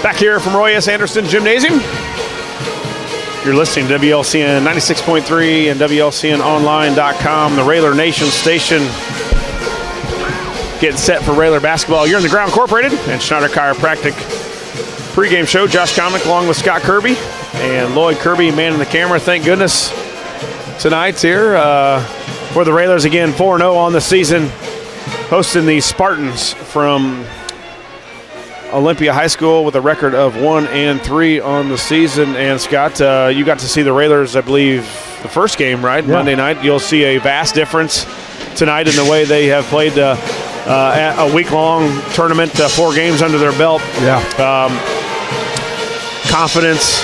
Back here from Roy S. Anderson Gymnasium. You're listening to WLCN 96.3 and WLCNonline.com, the Railer Nation station. Getting set for Railer basketball. You're in the Ground Incorporated and Schneider Chiropractic pregame show. Josh Comnick along with Scott Kirby and Lloyd Kirby manning the camera. Thank goodness tonight's here for the Railers again, 4-0 on the season, hosting the Spartans from Olympia High School with a record of 1-3 on the season. And Scott, you got to see the Railers, I believe, the first game, right? Yeah. Monday night. You'll see a vast difference tonight in the way they have played a week-long tournament, 4 games under their belt. Yeah. Confidence.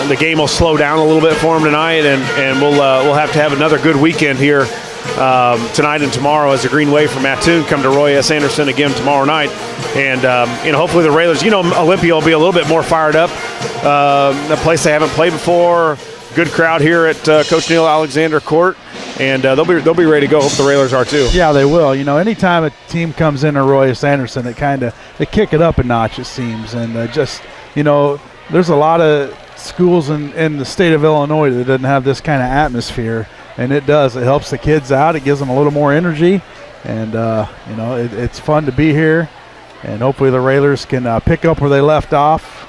The game will slow down a little bit for them tonight, and we'll have to have another good weekend here tonight and tomorrow as the Green Wave from Mattoon come to Roy S. Anderson again tomorrow night. And, hopefully the Railers, Olympia will be a little bit more fired up. A place they haven't played before. Good crowd here at Coach Neil Alexander Court. And they'll be ready to go. Hope the Railers are too. Yeah, they will. Anytime a team comes in to Roy S. Anderson, they kick it up a notch, it seems. And there's a lot of schools in the state of Illinois that doesn't have this kind of atmosphere. And it does. It helps the kids out. It gives them a little more energy. And, it's fun to be here. And hopefully the Railers can pick up where they left off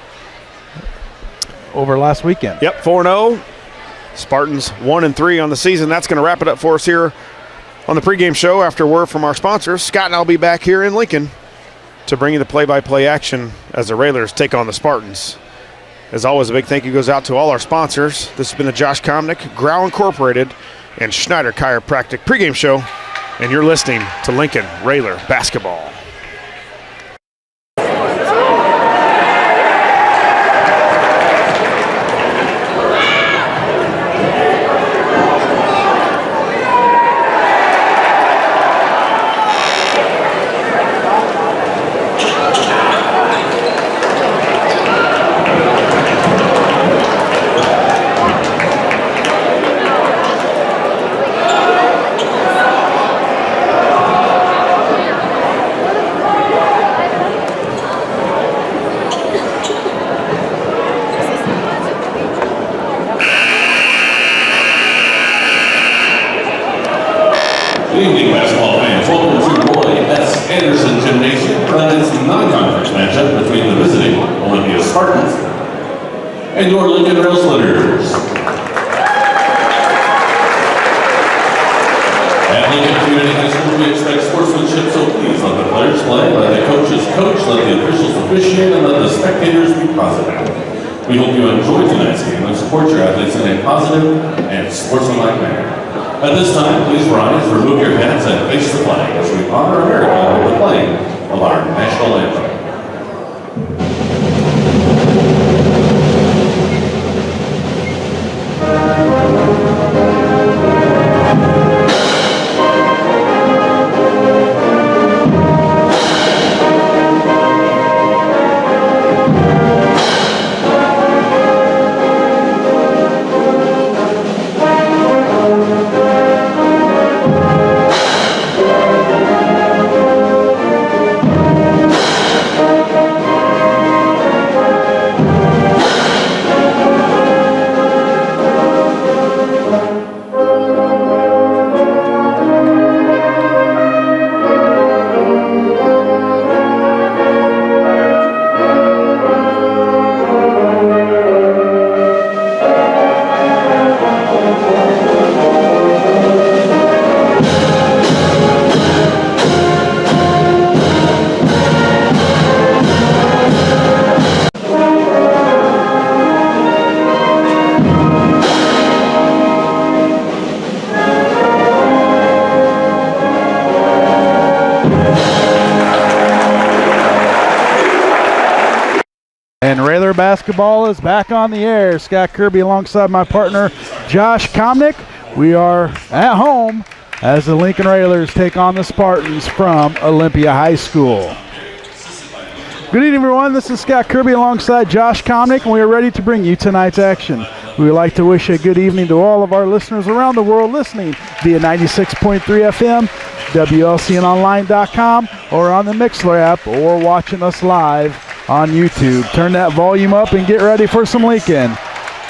over last weekend. Yep, 4-0. Spartans 1-3 on the season. That's going to wrap it up for us here on the pregame show after word from our sponsors. Scott and I'll be back here in Lincoln to bring you the play-by-play action as the Railers take on the Spartans. As always, a big thank you goes out to all our sponsors. This has been the Josh Comnick, Ground Incorporated, and Schneider Chiropractic pregame show, and you're listening to Lincoln Railer Basketball. Good evening, basketball fans. Welcome to Roy S. Anderson Gymnasium and its non-conference matchup between the visiting Olympia Spartans and your Lincoln Rail Splitters. At Lincoln Community High School, we expect sportsmanship, so please let the players play, let the coaches coach, let the officials officiate, and let the spectators be positive. We hope you enjoy tonight's game and support your athletes in a positive and sportsmanlike manner. At this time, please rise, remove your hats, and face the flag as we honor America with the playing of our national anthem. And Railer basketball is back on the air. Scott Kirby alongside my partner, Josh Comnick. We are at home as the Lincoln Railers take on the Spartans from Olympia High School. Good evening, everyone. This is Scott Kirby alongside Josh Comnick, and we are ready to bring you tonight's action. We would like to wish a good evening to all of our listeners around the world listening via 96.3 FM, WLCNonline.com, or on the Mixler app, or watching us live on YouTube. Turn that volume up and get ready for some Lincoln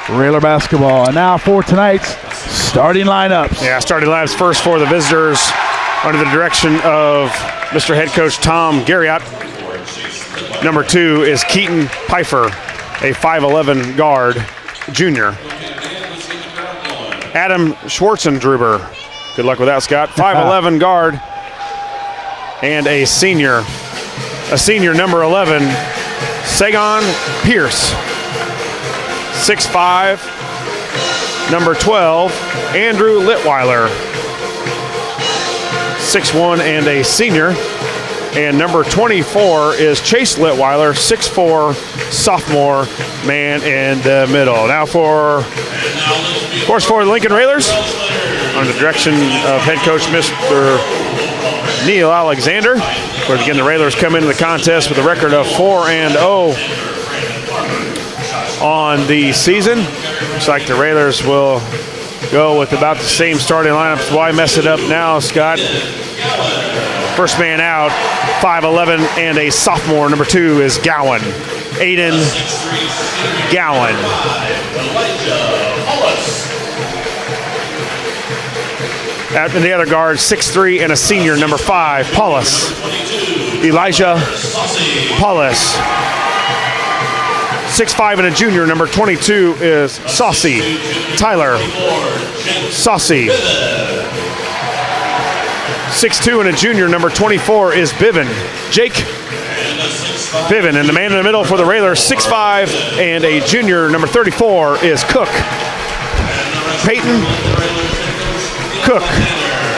Railer basketball. And now for tonight's starting lineups. Yeah, starting lineups first for the visitors under the direction of Mr. Head Coach Tom Garriott. Number 2 is Keaton Pfeiffer, a 5'11 guard, junior. Adam Schwarzendruber, good luck with that, Scott. 5'11 guard and a senior. A senior, number 11, Sagon Pierce. 6'5", number 12, Andrew Litweiler. 6'1" and a senior. And number 24 is Chase Litweiler, 6'4", sophomore, man in the middle. Now for the Lincoln Railers, under the direction of head coach Mr. Neil Alexander. Of course, again, the Railers come into the contest with a record of 4-0 on the season. Looks like the Railers will go with about the same starting lineups. Why mess it up now, Scott? First man out, 5'11", and a sophomore. Number 2 is Gowan. Aiden Gowan. And the other guard, 6'3", and a senior, number 5, Paulus. Elijah Paulus. 6'5", and a junior, number 22 is Saucy. Tyler Saucy. 6'2", and a junior, number 24 is Biven. Jake Biven. And the man in the middle for the Railers, 6'5", and a junior, number 34 is Cook. Peyton Cook.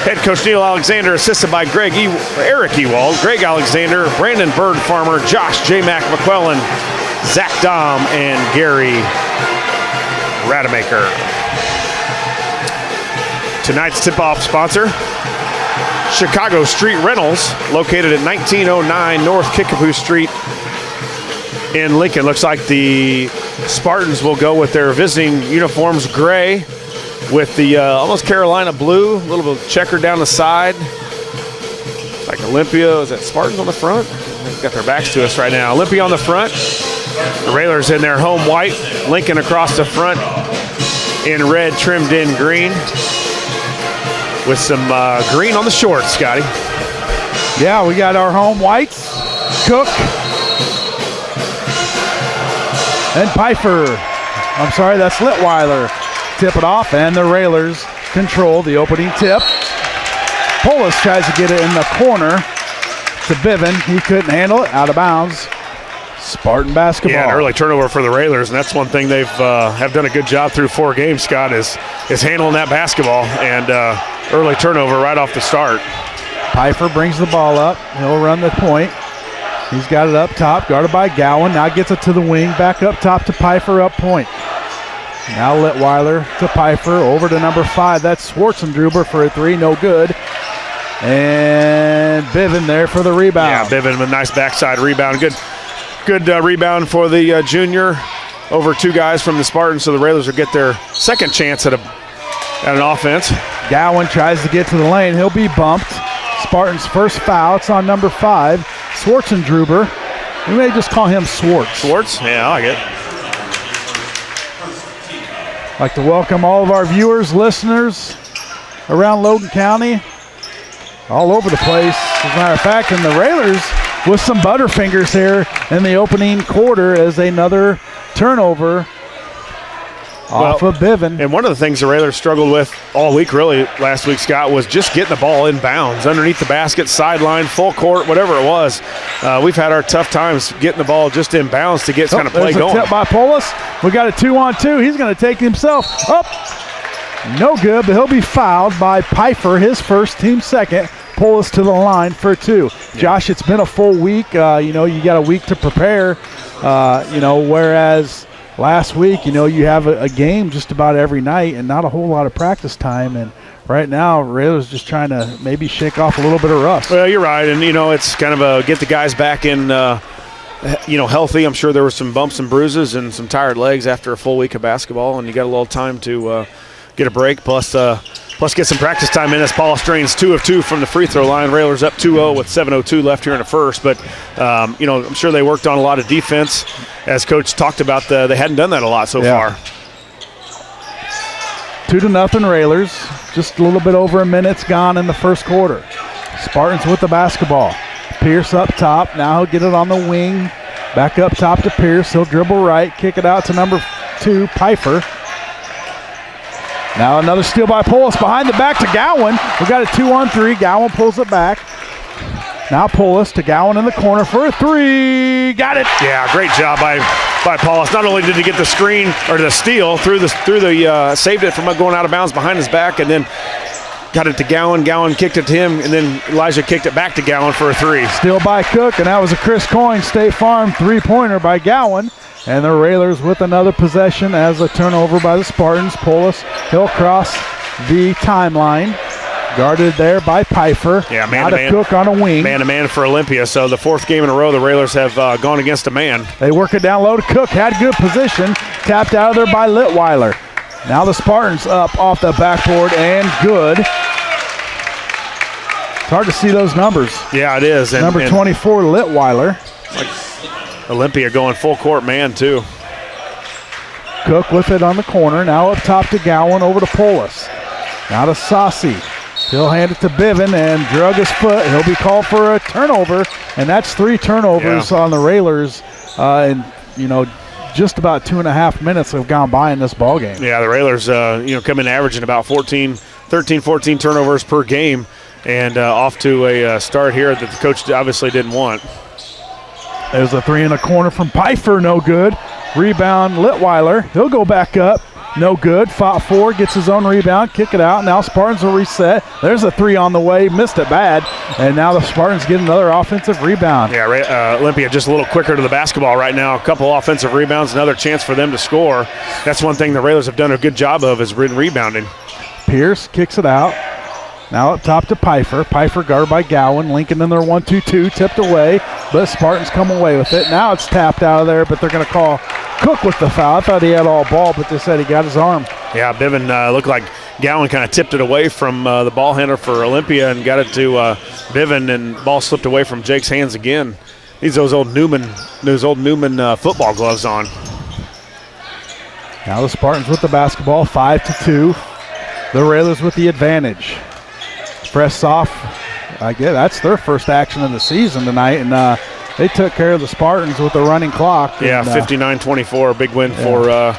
Head coach Neil Alexander, assisted by Eric Ewald, Greg Alexander, Brandon Bird Farmer, Josh J. Mac McQuillan, Zach Dom, and Gary Rademacher. Tonight's tip-off sponsor, Chicago Street Rentals, located at 1909 North Kickapoo Street in Lincoln. Looks like the Spartans will go with their visiting uniforms, gray, with the almost Carolina blue, a little bit checkered down the side. Like Olympia, is that Spartans on the front? They've got their backs to us right now. Olympia on the front. The Railers in their home white. Lincoln across the front in red, trimmed in green. With some green on the shorts, Scotty. Yeah, we got our home whites. Cook. And Pfeiffer. I'm sorry, that's Litweiler. Tip it off, and the Railers control the opening tip. Polis tries to get it in the corner to Biven. He couldn't handle it, out of bounds. Spartan basketball. Yeah, an early turnover for the Railers, and that's one thing they've have done a good job through 4 games, Scott, is handling that basketball, and early turnover right off the start. Pfeiffer brings the ball up. He'll run the point. He's got it up top, guarded by Gowan. Now gets it to the wing, back up top to Pfeiffer, up point. Now Litweiler to Pfeiffer, over to number 5. That's Schwarzendruber for a 3, no good. And Biven there for the rebound. Yeah, Biven with a nice backside rebound. Good rebound for the junior over 2 guys from the Spartans, so the Railers will get their second chance at an offense. Gowan tries to get to the lane. He'll be bumped. Spartans' first foul. It's on number 5, Schwarzendruber. We may just call him Swartz. Swartz? Yeah, I like it. I'd like to welcome all of our viewers, listeners around Logan County, all over the place. As a matter of fact, and the Railers with some butterfingers here in the opening quarter as another turnover off of Biven. And one of the things the Railers struggled with all week, really, last week, Scott, was just getting the ball in bounds, underneath the basket, sideline, full court, whatever it was. We've had our tough times getting the ball just in bounds to get kind of play going. There's a tip by Polis. We got a 2-on-2. He's going to take himself up. No good, but he'll be fouled by Pfeiffer, his first, team second. Polis to the line for 2. Josh, it's been a full week. You got a week to prepare, whereas last week, you have a game just about every night and not a whole lot of practice time. And right now, Railers just trying to maybe shake off a little bit of rust. Well, you're right. And, it's kind of get the guys back in, healthy. I'm sure there were some bumps and bruises and some tired legs after a full week of basketball, and you got a little time to get a break. Plus, Plus get some practice time in as Paul strains 2 of 2 from the free throw line. Railers up 2-0 with 7:02 left here in the first. But, I'm sure they worked on a lot of defense. As Coach talked about, they hadn't done that a lot so far. 2-0 Railers. Just a little bit over a minute's gone in the first quarter. Spartans with the basketball. Pierce up top. Now he'll get it on the wing. Back up top to Pierce. He'll dribble right. Kick it out to number 2, Pfeiffer. Now another steal by Polis behind the back to Gowan. We got a 2-on-3. Gowan pulls it back. Now Polis to Gowan in the corner for a 3. Got it. Yeah, great job by Paulus. Not only did he get the screen or the steal through the saved it from going out of bounds behind his back, and then got it to Gowan. Gowan kicked it to him, and then Elijah kicked it back to Gowan for a 3. Steal by Cook, and that was a Chris Coyne State Farm 3-pointer by Gowan. And the Railers with another possession as a turnover by the Spartans. Polis, he'll cross the timeline. Guarded there by Pfeiffer. Yeah, man to man. Cook on a wing. Man-to-man for Olympia. So the 4th game in a row the Railers have gone against a man. They work it down low to Cook. Had good position. Tapped out of there by Litweiler. Now the Spartans up off the backboard and good. It's hard to see those numbers. Yeah, it is. Number 24, Litweiler. Olympia going full court man, too. Cook with it on the corner. Now up top to Gowan, over to Polis. Now to Saucy. He'll hand it to Biven and drug his foot. He'll be called for a turnover, and that's 3 turnovers on the Railers. Just about 2.5 minutes have gone by in this ball game. Yeah, the Railers, come in averaging about 13, 14 turnovers per game, and off to a start here that the coach obviously didn't want. There's a 3 in the corner from Pfeiffer, no good. Rebound, Litweiler. He'll go back up, no good. Fought 4, gets his own rebound, kick it out. Now Spartans will reset. There's a 3 on the way, missed it bad. And now the Spartans get another offensive rebound. Yeah, Olympia just a little quicker to the basketball right now. A couple offensive rebounds, another chance for them to score. That's one thing the Railers have done a good job of, is rebounding. Pierce kicks it out. Now up top to Pfeiffer. Pfeiffer guarded by Gowan. Lincoln in their 1-2-2, tipped away, but Spartans come away with it. Now it's tapped out of there, but they're going to call Cook with the foul. I thought he had all ball, but they said he got his arm. Yeah, Biven looked like Gowan kind of tipped it away from the ball handler for Olympia and got it to Biven, and ball slipped away from Jake's hands again. He's those old Newman football gloves on. Now the Spartans with the basketball, 5-2. The Railers with the advantage. Press off. I guess that's their first action of the season tonight, and they took care of the Spartans with the running clock. Yeah, 59-24, big win for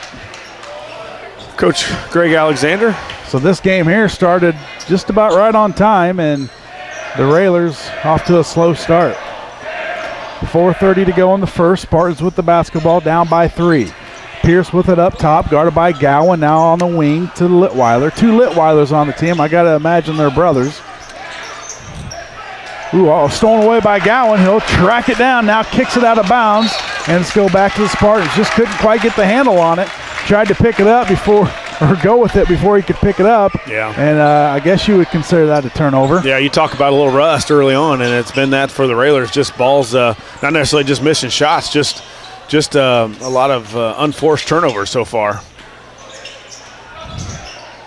Coach Greg Alexander. So this game here started just about right on time, and the Railers off to a slow start. 4:30 to go in the first. Spartans with the basketball, down by 3. Pierce with it up top, guarded by Gowan, now on the wing to Litweiler. 2 Litweilers on the team. I got to imagine they're brothers. Stolen away by Gowan. He'll track it down, now kicks it out of bounds, and it's go back to the Spartans. Just couldn't quite get the handle on it. Tried to pick it up go with it before he could pick it up. Yeah. And I guess you would consider that a turnover. Yeah, you talk about a little rust early on, and it's been that for the Railers. Just balls, not necessarily just missing shots, just a lot of unforced turnovers so far.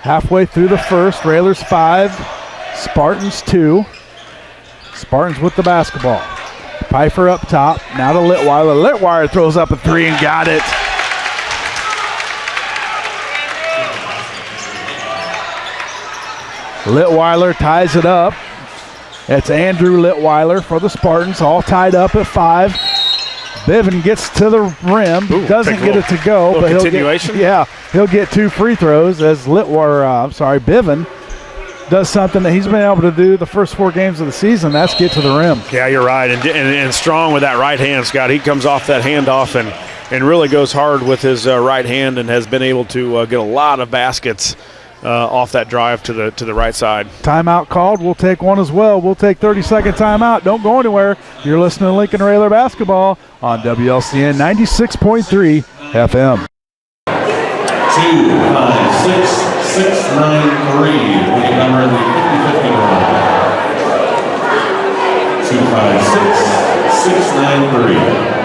Halfway through the first, Railers 5, Spartans 2. Spartans with the basketball. Pfeiffer up top, now to Litweiler. Litweiler throws up a 3 and got it. Litweiler ties it up. It's Andrew Litweiler for the Spartans, all tied up at 5. Biven gets to the rim, doesn't get it to go, but he'll get 2 free throws as Biven does something that he's been able to do the first 4 games of the season. That's get to the rim. Yeah, you're right, and strong with that right hand, Scott. He comes off that handoff and really goes hard with his right hand, and has been able to get a lot of baskets off that drive to the right side. Timeout called. We'll take one as well. We'll take 30-second timeout. Don't go anywhere. You're listening to Lincoln Railer basketball on WLCN 96.3 FM. 256-693, the number in the 50-50 round. 256-693.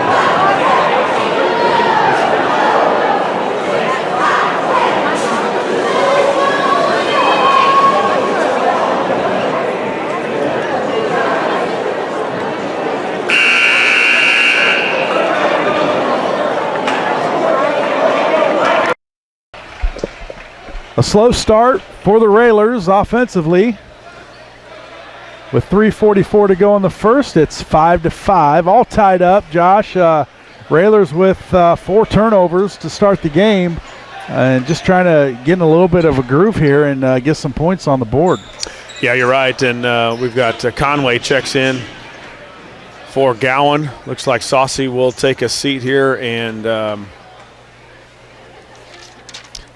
slow start for the Railers offensively. With 3:44 to go in the first, it's 5-5, all tied up. Josh, Railers with 4 turnovers to start the game, and just trying to get in a little bit of a groove here and get some points on the board. Yeah, you're right, and we've got Conway checks in for Gowan. Looks like Saucy will take a seat here, and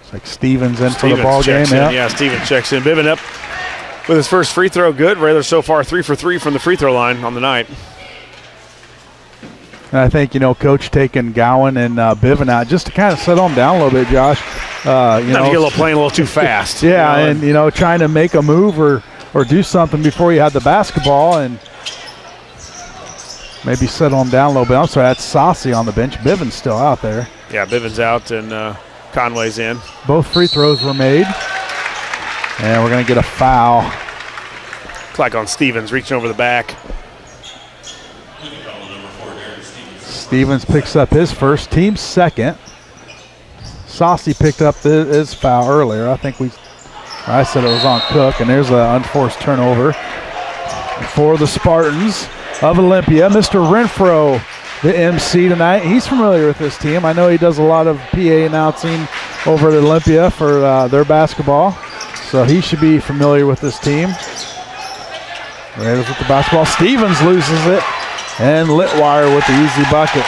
it's like Stevens in for the ball game. Yeah, Stevens checks in. Bivin up with his first free throw. Good. Railers so far 3 for 3 from the free throw line on the night. And I think, Coach taking Gowan and Bivin out just to kind of settle them down a little bit, Josh. Not to get playing a little too fast. Yeah, and trying to make a move or do something before you had the basketball and maybe settle them down a little bit. I'm sorry, that's Saucy on the bench. Bivin's still out there. Yeah, Bivin's out and Conway's in. Both free throws were made. And we're going to get a foul. Looks like on Stevens, reaching over the back. Stevens picks up his first, team's second. Saucy picked up his foul earlier. I said it was on Cook, and there's an unforced turnover for the Spartans of Olympia. Mr. Renfro, the MC tonight. He's familiar with this team. I know he does a lot of PA announcing over at Olympia for their basketball, so he should be familiar with this team. Raiders with the basketball. Stevens loses it, and Litwire with the easy bucket.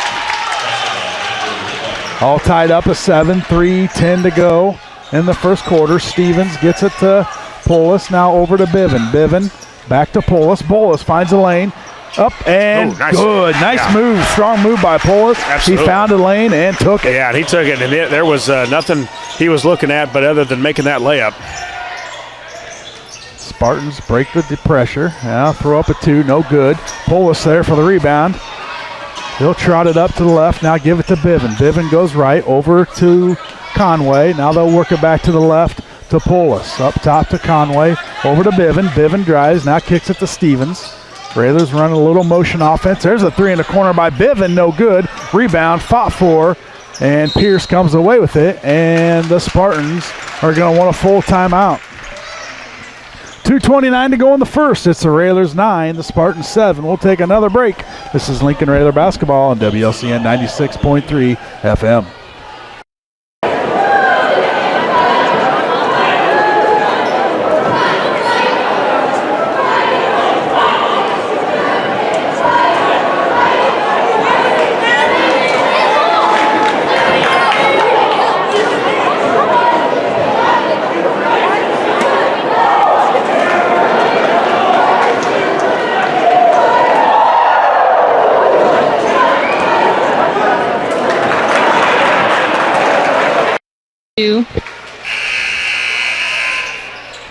All tied up at 7, 3:10 to go in the first quarter. Stevens gets it to Polis, now over to Bivin. Bivin back to Polis. Polis finds a lane. Up and good. Nice move. Strong move by Polis. Absolutely. He found a lane and took it. Yeah, and he took it, and there was nothing he was looking at but other than making that layup. Spartans break the pressure. Now throw up a 2. No good. Polis there for the rebound. He'll trot it up to the left. Now give it to Bivin. Bivin goes right over to Conway. Now they'll work it back to the left to Polis. Up top to Conway. Over to Bivin. Bivin drives. Now kicks it to Stevens. Railers running a little motion offense. There's a 3 in the corner by Bivin. No good. Rebound. Fought for. And Pierce comes away with it. And the Spartans are going to want a full timeout. 2:29 to go in the first. It's the Railers 9, the Spartans 7. We'll take another break. This is Lincoln Railer Basketball on WLCN 96.3 FM.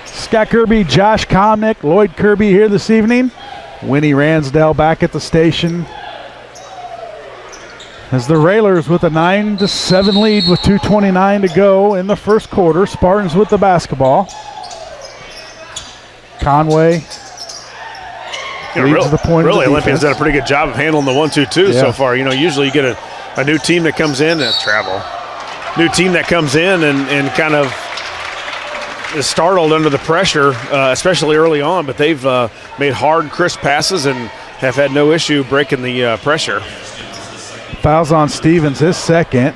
Scott Kirby, Josh Comnick, Lloyd Kirby here this evening. Winnie Ransdell back at the station. As the Railers with a 9-7 lead with 2:29 to go in the first quarter. Spartans with the basketball. Conway leads to the point of the Olympia's defense. done a pretty good job of handling the 1-2-2 so far. Usually you get a new team that comes in and travel. New team that comes in and kind of is startled under the pressure, especially early on, but they've made hard, crisp passes and have had no issue breaking the pressure. Fouls on Stevens, his second.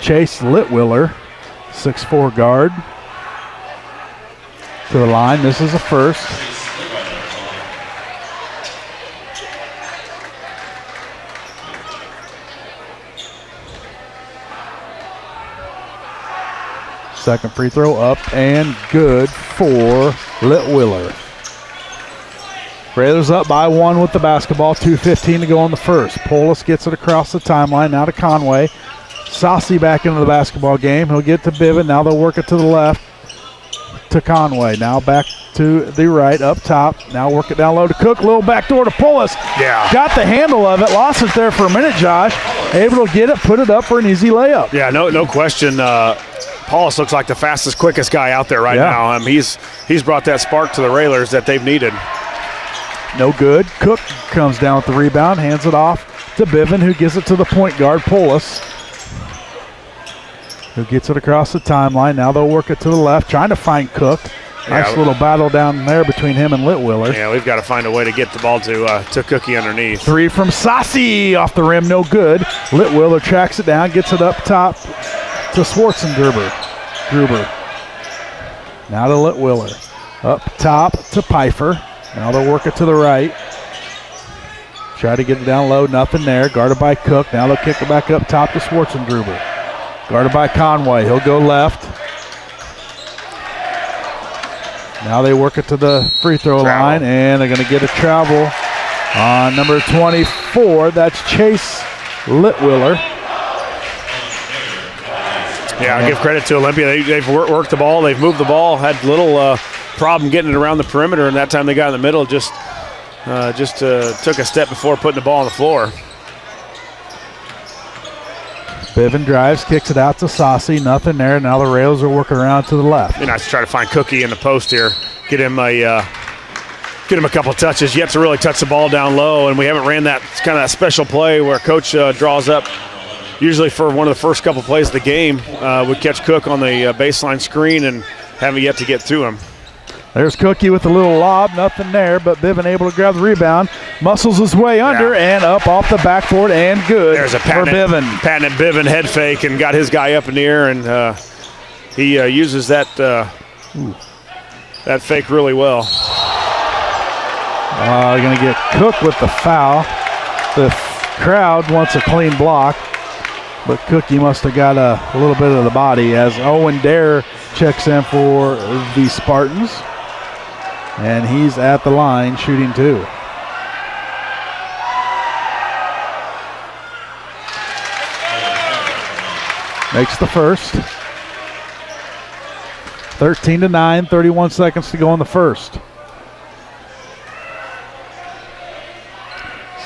Chase Litwiller, 6'4" guard. To the line, this is a first. Second free throw up and good for Litwiller. Raiders up by 1 with the basketball. 2:15 to go in the first. Polis gets it across the timeline. Now to Conway. Saucy back into the basketball game. He'll get to Bivin. Now they'll work it to the left to Conway. Now back to the right up top. Now work it down low to Cook. Little backdoor to Polis. Yeah. Got the handle of it. Lost it there for a minute, Josh. Able to get it, put it up for an easy layup. Yeah, no question. Paulus looks like the fastest, quickest guy out there right now. He's brought that spark to the Railers that they've needed. No good. Cook comes down with the rebound, hands it off to Bivin, who gives it to the point guard, Polis. who gets it across the timeline. Now they'll work it to the left, trying to find Cook. Nice little battle down there between him and Litwiller. Yeah, we've got to find a way to get the ball to Cookie underneath. 3 from Sassi off the rim, no good. Litwiller tracks it down, gets it up top to Schwartzengruber. Now to Litwiller. Up top to Pfeiffer. Now they'll work it to the right. Try to get it down low, nothing there. Guarded by Cook. Now they'll kick it back up top to Schwartzengruber. Guarded by Conway. He'll go left. Now they work it to the free throw line, and they're going to get a travel on number 24. That's Chase Litwiller. Yeah, I'll give credit to Olympia. They've worked the ball. They've moved the ball. Had little problem getting it around the perimeter, and that time they got in the middle, just took a step before putting the ball on the floor. Biven drives, kicks it out to Sassi. Nothing there. Now the Rails are working around to the left. Be nice to try to find Cookie in the post here. Get him a couple touches. Yet to really touch the ball down low, and we haven't ran that kind of that special play where Coach draws up. Usually for one of the first couple plays of the game, would catch Cook on the baseline screen and haven't yet to get to him. There's Cookie with a little lob, nothing there, but Biven able to grab the rebound, muscles his way under and up off the backboard, and good. There's a for Biven. patented Biven head fake and got his guy up in the air, and he uses that fake really well. Going to get Cook with the foul. The crowd wants a clean block, but Cookie must have got a little bit of the body as Owen Dare checks in for the Spartans. And he's at the line shooting 2. Makes the first. 13-9, 31 seconds to go in the first.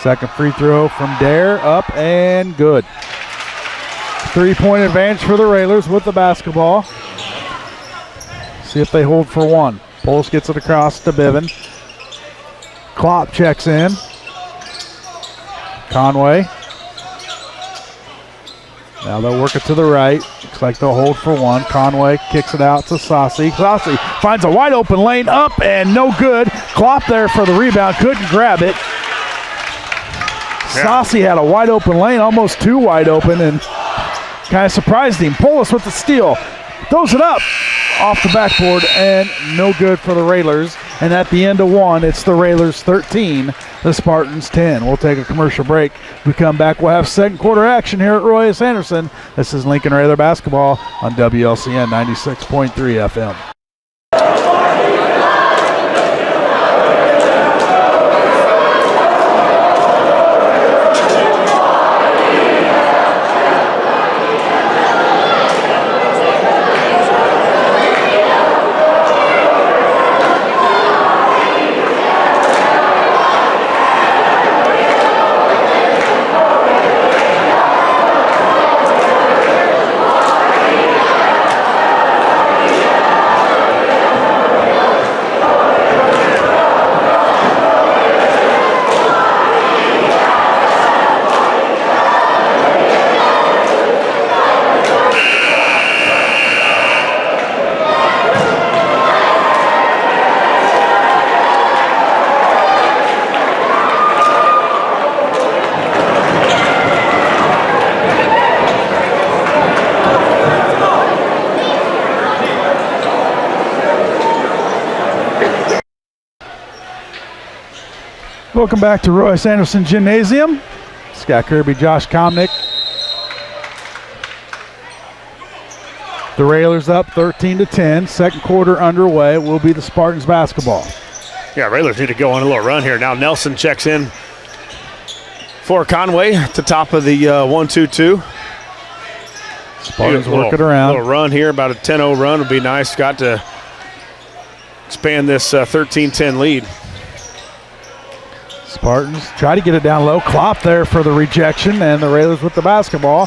Second free throw from Dare, up and good. 3-point advantage for the Railers with the basketball. See if they hold for one. Polis gets it across to Biven. Klopp checks in. Conway. Now they'll work it to the right. Looks like they'll hold for one. Conway kicks it out to Sassi. Sassi finds a wide open lane, up and no good. Klopp there for the rebound, couldn't grab it. Sassi had a wide open lane, almost 2 wide open, and kind of surprised him. Polis with the steal. Throws it up off the backboard, and no good for the Railers. And at the end of 1, it's the Railers 13, the Spartans 10. We'll take a commercial break. We come back, we'll have second quarter action here at Roy S. Anderson. This is Lincoln Railer basketball on WLCN 96.3 FM. Welcome back to Roy S. Anderson Gymnasium. Scott Kirby, Josh Komnick. The Railers up 13-10. Second quarter underway. It will be the Spartans basketball. Yeah, Railers need to go on a little run here. Now Nelson checks in for Conway to top of the 1-2-2. Spartans work it around. A little run here, about a 10-0 run would be nice. Got to expand this 13-10 lead. Spartans try to get it down low. Klopp there for the rejection, and the Railers with the basketball.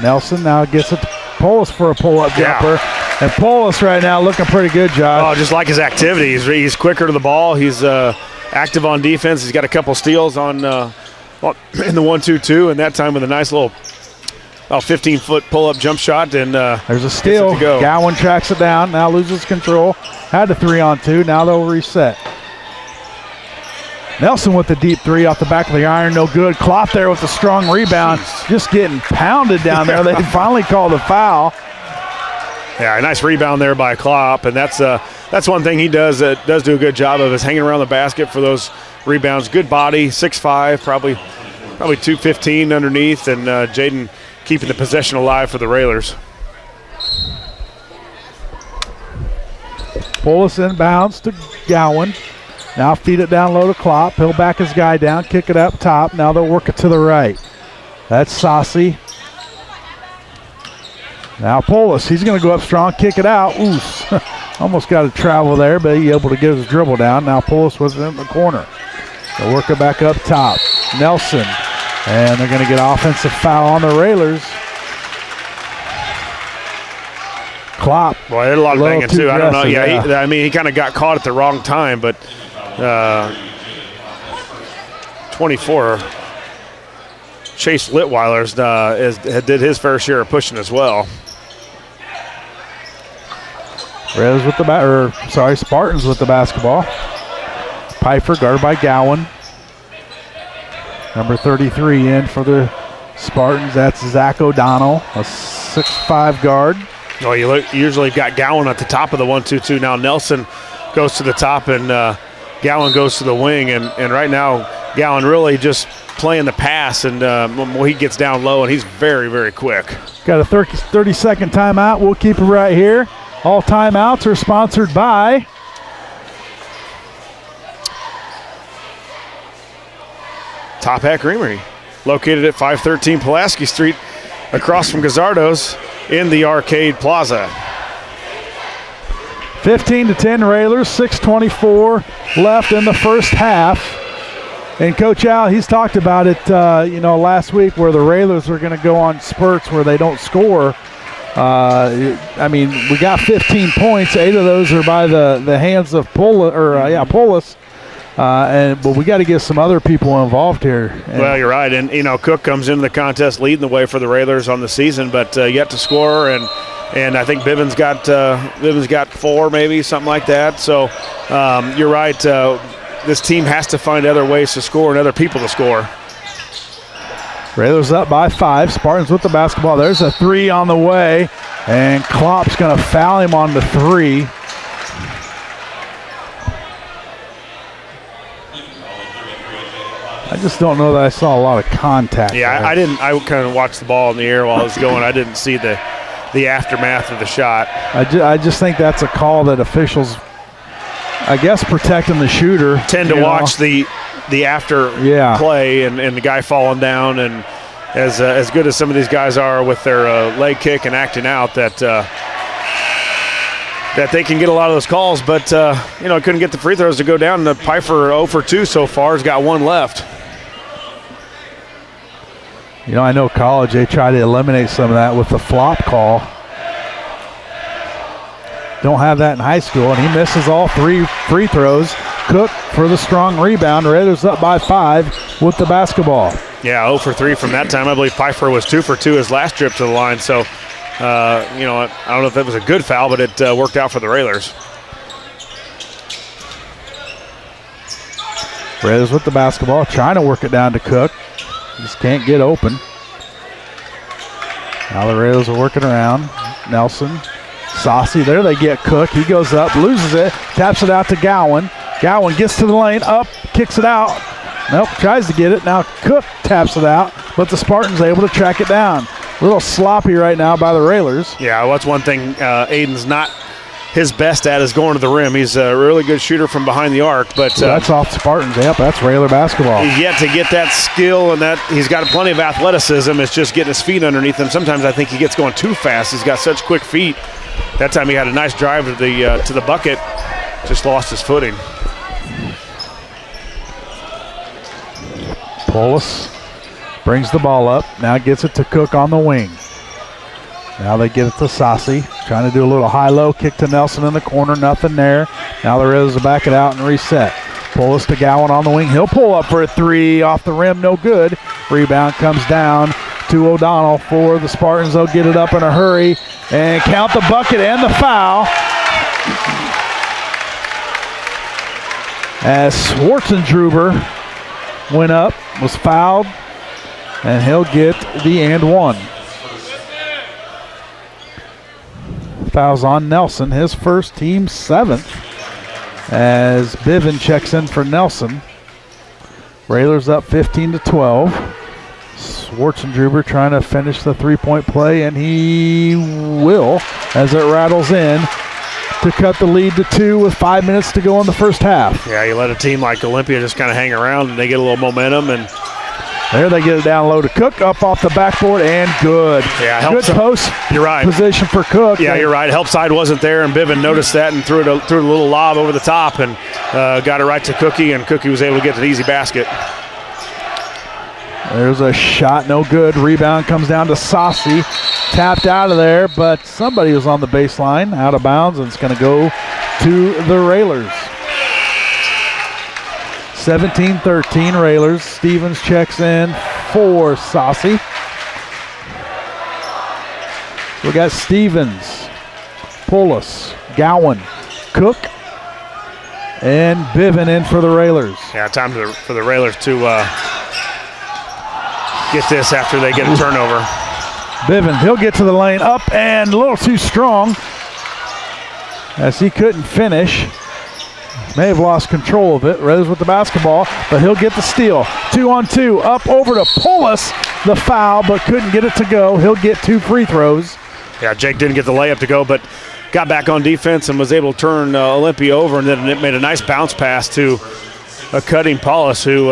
Nelson now gets it to Polis for a pull-up jumper. And Polis right now looking pretty good, Josh. Oh, just like his activity. He's quicker to the ball. He's active on defense. He's got a couple steals on in the 1-2-2, and that time with a nice little about 15-foot pull-up jump shot, and there's a steal. Gowan tracks it down, now loses control. Had the 3-on-2, now they'll reset. Nelson with the deep three off the back of the iron, no good. Klopp there with a strong rebound, just getting pounded down there. They finally called a foul. Yeah, a nice rebound there by Klopp, and that's one thing he does do a good job of, is hanging around the basket for those rebounds. Good body, 6'5", probably 215 underneath, and Jaden keeping the possession alive for the Railers. Polis inbounds to Gowan. Now feed it down low to Klopp. He'll back his guy down, kick it up top. Now they'll work it to the right. That's Saucy. Now Polis, he's going to go up strong, kick it out. Ooh, almost got to travel there, but he able to get his dribble down. Now Polis was in the corner. They'll work it back up top. Nelson, and they're going to get offensive foul on the Railers. Klopp. Boy, there's a lot of banging too. I don't know. Yeah. He kind of got caught at the wrong time, but 24. Chase Litweiler's did his fair share of pushing as well. Railers with the Spartans with the basketball. Pfeiffer guarded by Gowan. Number 33 in for the Spartans. That's Zach O'Donnell, a 6'5" guard. Oh, you usually got Gowan at the top of the 1-2-2. Now Nelson goes to the top, and Gowan goes to the wing. And right now, Gowan really just playing the pass, and he gets down low, and he's very, very quick. Got a 30-second timeout. We'll keep it right here. All timeouts are sponsored by Top Hat Creamery, located at 513 Pulaski Street, across from Gazzardo's in the Arcade Plaza. 15-10 Railers, 6:24 left in the first half. And Coach Al, he's talked about it, last week, where the Railers are going to go on spurts where they don't score. We got 15 points. 8 of those are by the hands of Polis. But we got to get some other people involved here. Well, you're right. And, Cook comes into the contest leading the way for the Railers on the season, but yet to score. And I think Bivens got 4, maybe, something like that. So you're right. This team has to find other ways to score and other people to score. Railers up by 5. Spartans with the basketball. There's a 3 on the way, and Klopp's going to foul him on the 3. I just don't know that I saw a lot of contact. Yeah, there. I didn't. I kind of watched the ball in the air while it was going. I didn't see the aftermath of the shot. I just think that's a call that officials, I guess, protecting the shooter. Tend to watch the after play and the guy falling down, and as good as some of these guys are with their leg kick and acting out, that they can get a lot of those calls, but couldn't get the free throws to go down. The Pfeiffer 0 for 2 so far, has got 1 left. I know college, they try to eliminate some of that with the flop call. Don't have that in high school, and he misses all 3 free throws. Cook for the strong rebound. Raiders up by 5 with the basketball. Yeah, 0 for 3 from that time. I believe Pfeiffer was 2 for 2 his last trip to the line. So, I don't know if that was a good foul, but it worked out for the Railers. Raiders with the basketball, trying to work it down to Cook. Just can't get open. Now the Raiders are working around. Nelson. Saucy there, they get Cook. He goes up, loses it, taps it out to Gowan. Gowan gets to the lane, up, kicks it out. Nope, tries to get it. Now Cook taps it out, but the Spartans able to track it down. A little sloppy right now by the Railers. Yeah, well, that's one thing Aiden's not his best at, is going to the rim. He's a really good shooter from behind the arc, but that's off Spartans. Yep, that's Railer basketball. He's yet to get that skill, and that he's got plenty of athleticism. It's just getting his feet underneath him. Sometimes I think he gets going too fast. He's got such quick feet. That time he had a nice drive to the bucket, just lost his footing. Polis brings the ball up, now gets it to Cook on the wing. Now they get it to Saucy, trying to do a little high-low kick to Nelson in the corner, nothing there. Now the Raiders will back it out and reset. Polis to Gowan on the wing. He'll pull up for a 3 off the rim, no good. Rebound comes down to O'Donnell for the Spartans. They'll get it up in a hurry and count the bucket and the foul. As Schwarzendruber went up, was fouled, and he'll get the and one. Fouls on Nelson, his first, team 7th, as Biven checks in for Nelson. Railers up 15-12. Schwarzendruber trying to finish the three-point play, and he will as it rattles in to cut the lead to 2 with 5 minutes to go in the first half. Yeah, you let a team like Olympia just kind of hang around, and they get a little momentum, and there they get it down low to Cook, up off the backboard, and good. Yeah, good helps. post You're right. position for Cook. Yeah, you're right. Help side wasn't there, and Biven noticed that and threw a little lob over the top and got it right to Cookie, and Cookie was able to get to the easy basket. There's a shot, no good. Rebound comes down to Saucy. Tapped out of there, but somebody was on the baseline, out of bounds, and it's going to go to the Railers. 17-13 Railers. Stevens checks in for Saucy. We got Stevens, Pulis, Gowan, Cook, and Biven in for the Railers. Yeah, time for the Railers to get this after they get a turnover. Biven, he'll get to the lane, up and a little too strong as he couldn't finish. May have lost control of it. Railers with the basketball, but he'll get the steal. 2-on-2, up over to Pulis, the foul, but couldn't get it to go. He'll get 2 free throws. Yeah, Jake didn't get the layup to go, but got back on defense and was able to turn Olympia over, and then it made a nice bounce pass to a cutting Paulus, who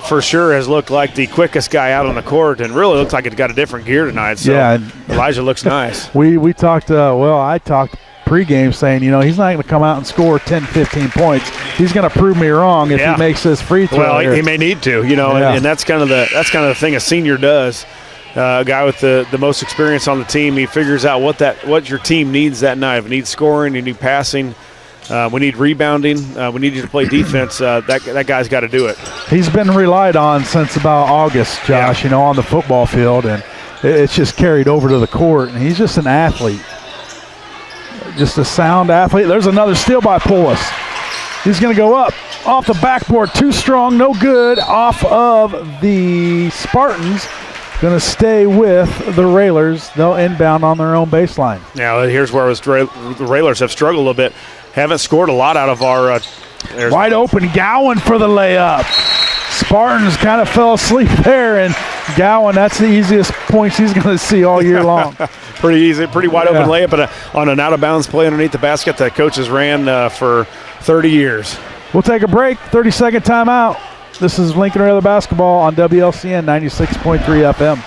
for sure has looked like the quickest guy out on the court, and really looks like it got a different gear tonight. So yeah, Elijah looks nice. We talked, I talked pregame saying, he's not going to come out and score 10, 15 points. He's going to prove me wrong if he makes this free throw. Well, he may need to, and that's kind of the thing a senior does. A guy with the most experience on the team, he figures out what your team needs that night. If it needs scoring, you need passing, we need rebounding, we need you to play defense. That guy's got to do it. He's been relied on since about August, Josh, on the football field, and it's just carried over to the court, and he's just an athlete. Just a sound athlete. There's another steal by Pulis. He's going to go up off the backboard. Too strong, no good. Off of the Spartans. Going to stay with the Railers. They'll inbound on their own baseline. Now, here's where the Railers have struggled a little bit. Haven't scored a lot out of our wide open Gowan for the layup. Spartans kind of fell asleep there, and Gowan, that's the easiest points he's going to see all year long. Pretty easy, pretty wide open layup, but on an out-of-bounds play underneath the basket that coaches ran for 30 years. We'll take a break, 30-second timeout. This is Lincoln Railer Basketball on WLCN 96.3 FM.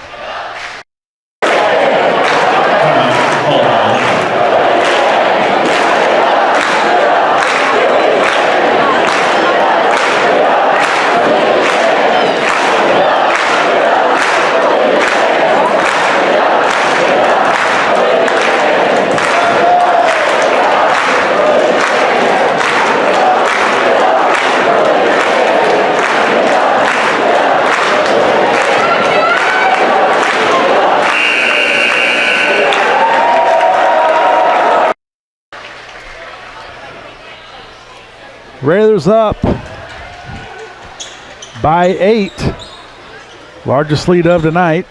Railers up by 8. Largest lead of tonight.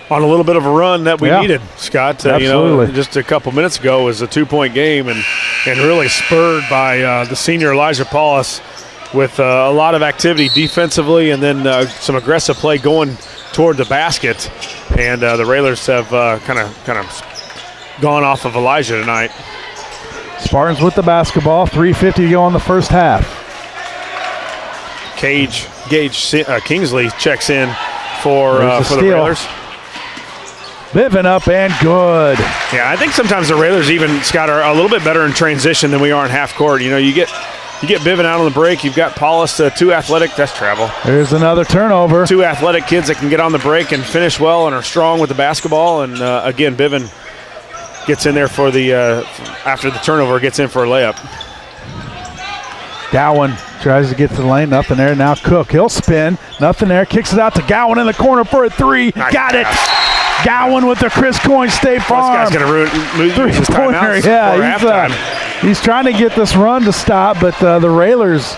On a little bit of a run that we needed, Scott. Absolutely. Just a couple minutes ago was a 2-point game, and really spurred by the senior Elijah Paulus with a lot of activity defensively, and then some aggressive play going toward the basket. And the Railers have kind of gone off of Elijah tonight. Spartans with the basketball, 3:50 to go in the first half. Gage Kingsley checks in for the Railers. Biven up and good. Yeah, I think sometimes the Railers even, Scott, are a little bit better in transition than we are in half court. You get Biven out on the break. You've got Paulus, 2 athletic. That's travel. There's another turnover. 2 athletic kids that can get on the break and finish well and are strong with the basketball. And again, Biven gets in there for the after the turnover, gets in for a layup. Gowan tries to get to the lane, nothing there. Now Cook, he'll spin, nothing there. Kicks it out to Gowan in the corner for a three. Nice Got it. pass. Gowan with the Chris Coyne State Farm. This guy's going to lose his timeouts Yeah, before halftime. He's trying to get this run to stop, but the Railers,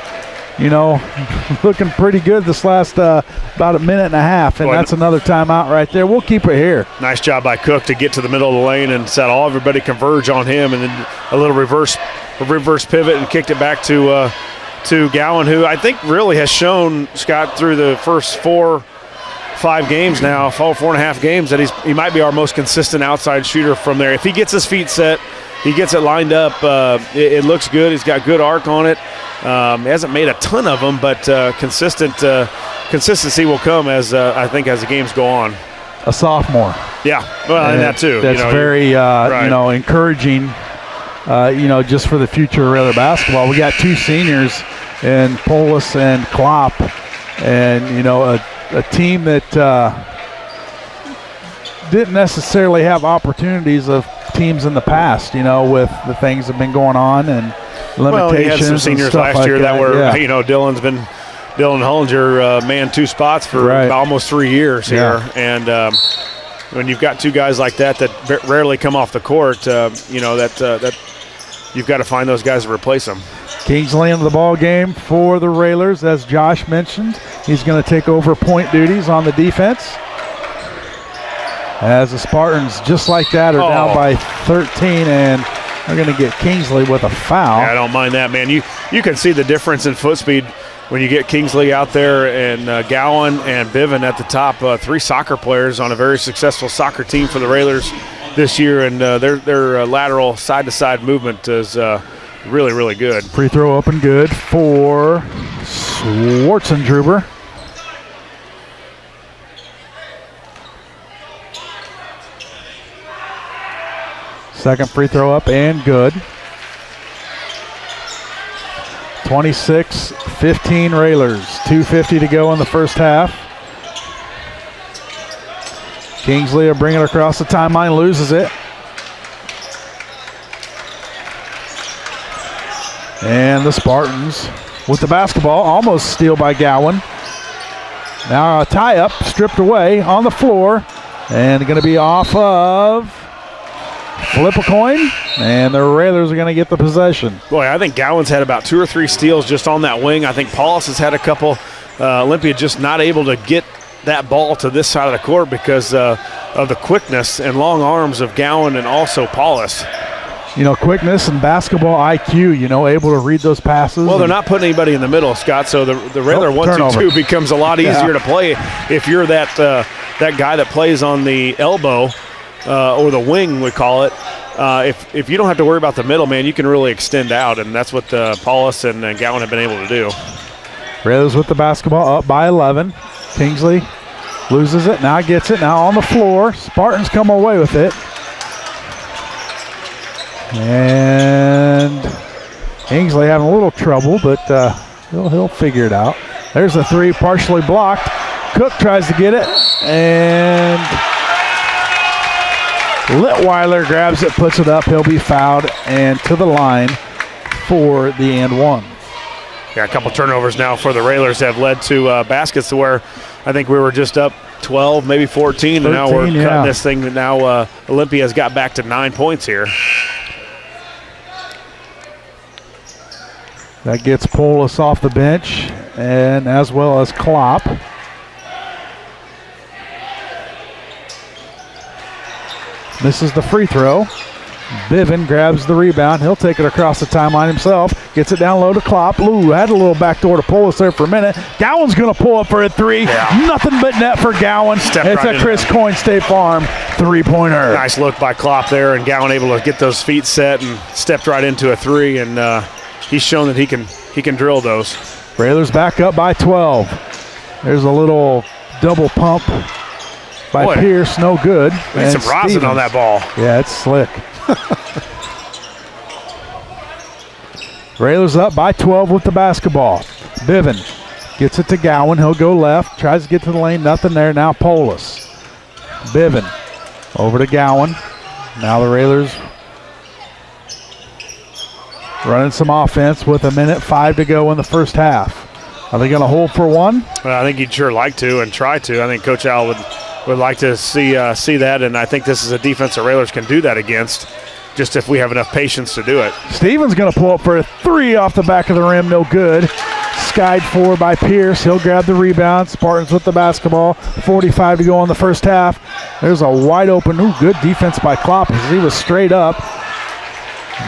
looking pretty good this last about a minute and a half, and that's another timeout right there. We'll keep it here. Nice job by Cook to get to the middle of the lane and set everybody converge on him, and then a little reverse pivot and kicked it back to Gowan, who I think really has shown, Scott, through the first 4-5 games now, 4.5 games, that he might be our most consistent outside shooter from there. If he gets his feet set, he gets it lined up, it looks good. He's got good arc on it. He hasn't made a ton of them, but consistency will come as I think as the games go on. A sophomore. Yeah, well, and that too. That's very right. encouraging. Just for the future of Railer basketball. We got two seniors in Polis and Klopp, and a team that didn't necessarily have opportunities of teams in the past. With the things that have been going on and limitations. Well, he had some seniors last year that were, Dylan Hollinger manned two spots for almost 3 years here, and when you've got two guys like that rarely come off the court, that you've got to find those guys to replace them. Kingsley into the ball game for the Railers, as Josh mentioned. He's going to take over point duties on the defense. As the Spartans, just like that, are down by 13, and they're going to get Kingsley with a foul. Yeah, I don't mind that, man. You can see the difference in foot speed when you get Kingsley out there and Gowan and Biven at the top. 3 soccer players on a very successful soccer team for the Railers this year, and their lateral side-to-side movement is really, really good. Free throw up and good for Schwartzendruber. Second free throw up and good. 26-15 Railers. 2:50 to go in the first half. Kingsley will bring it across the timeline, loses it. And the Spartans with the basketball, almost steal by Gowan. Now a tie-up, stripped away on the floor, and going to be off of flip a coin, and the Railers are going to get the possession. Boy, I think Gowan's had about 2 or 3 steals just on that wing. I think Paulus has had a couple. Olympia just not able to get that ball to this side of the court because of the quickness and long arms of Gowan and also Paulus. Quickness and basketball IQ, able to read those passes. Well, they're not putting anybody in the middle, Scott, so the Railer 1-2-2 becomes a lot easier to play if you're that guy that plays on the elbow or the wing, we call it. If you don't have to worry about the middle, man, you can really extend out, and that's what Paulus and Gowan have been able to do. Railers with the basketball up by 11. Kingsley loses it, now gets it, now on the floor. Spartans come away with it. And Kingsley having a little trouble, but he'll figure it out. There's a 3 partially blocked. Cook tries to get it, and Litweiler grabs it, puts it up. He'll be fouled and to the line for the and one. Yeah, a couple turnovers now for the Railers have led to baskets to where I think we were just up 12, maybe 14, and now we're cutting this thing. Now Olympia has got back to 9 points here. That gets Polis off the bench, and as well as Klopp. Misses the free throw. Biven grabs the rebound. He'll take it across the timeline himself. Gets it down low to Klopp. Ooh, had a little backdoor to Polis there for a minute. Gowan's going to pull up for a 3. Yeah. Nothing but net for Gowan. It's a Chris Coyne State Farm 3-pointer. Nice look by Klopp there, and Gowan able to get those feet set and stepped right into a 3, and he's shown that he can drill those. Railers back up by 12. There's a little double pump by Pierce, no good. Need some rosin on that ball. Yeah, it's slick. Railers up by 12 with the basketball. Biven gets it to Gowan. He'll go left, tries to get to the lane, nothing there. Now Polis. Biven over to Gowan. Now the Railers running some offense with 1:05 to go in the first half. Are they going to hold for one? Well, I think he'd sure like to and try to. I think Coach Al would like to see that, and I think this is a defense that Railers can do that against, just if we have enough patience to do it. Stevens going to pull up for a 3 off the back of the rim, no good. Skied for by Pierce. He'll grab the rebound. Spartans with the basketball. 45 to go in the first half. There's a wide open, good defense by Klopp as he was straight up.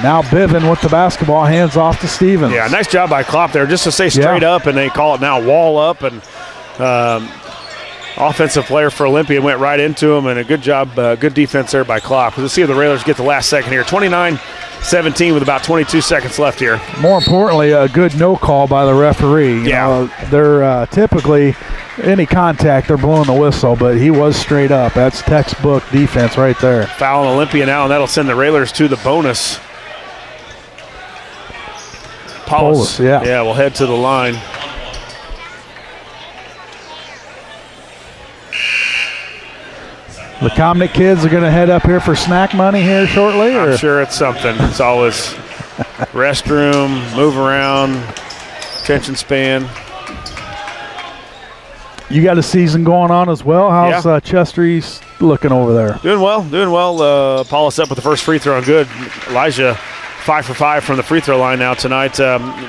Now Bivin with the basketball, hands off to Stevens. Yeah, nice job by Klopp there, just to say straight up, and they call it now wall up, and offensive player for Olympia went right into him, and a good job, good defense there by Klopp. We'll see if the Railers get the last second here. 29-17 with about 22 seconds left here. More importantly, a good no call by the referee. You know, they're typically, any contact, they're blowing the whistle, but he was straight up. That's textbook defense right there. Foul on Olympia now, and that'll send the Railers to the bonus. Paulus, yeah, we'll head to the line. The Comnic kids are going to head up here for snack money here shortly? I'm sure it's something. It's always restroom, move around, attention span. You got a season going on as well. How's Chester East looking over there? Doing well. Paulus up with the first free throw. Good. Elijah 5 for 5 from the free throw line now tonight.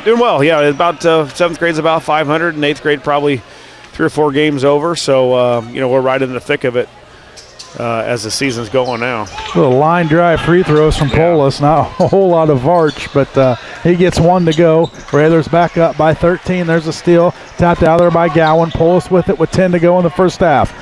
Doing well. Yeah, about 7th grade's about 500, and 8th grade probably 3 or 4 games over. So, we're right in the thick of it as the season's going now. Little line drive free throws from Polis. Not a whole lot of arch, but he gets 1 to go. Railers back up by 13. There's a steal. Tapped out there by Gowan. Polis with it with 10 to go in the first half.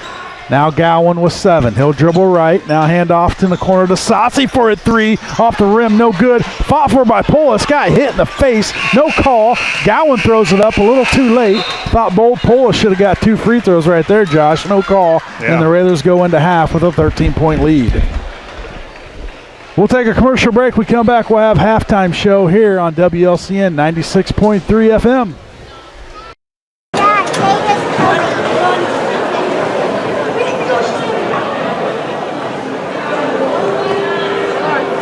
Now Gowan with 7. He'll dribble right. Now hand off to the corner to Sassi for a 3. Off the rim, no good. Fought for by Polis. Got hit in the face. No call. Gowan throws it up a little too late. Thought bold Polis should have got 2 free throws right there, Josh. No call. Yeah. And the Raiders go into half with a 13-point lead. We'll take a commercial break. We come back. We'll have halftime show here on WLCN 96.3 FM.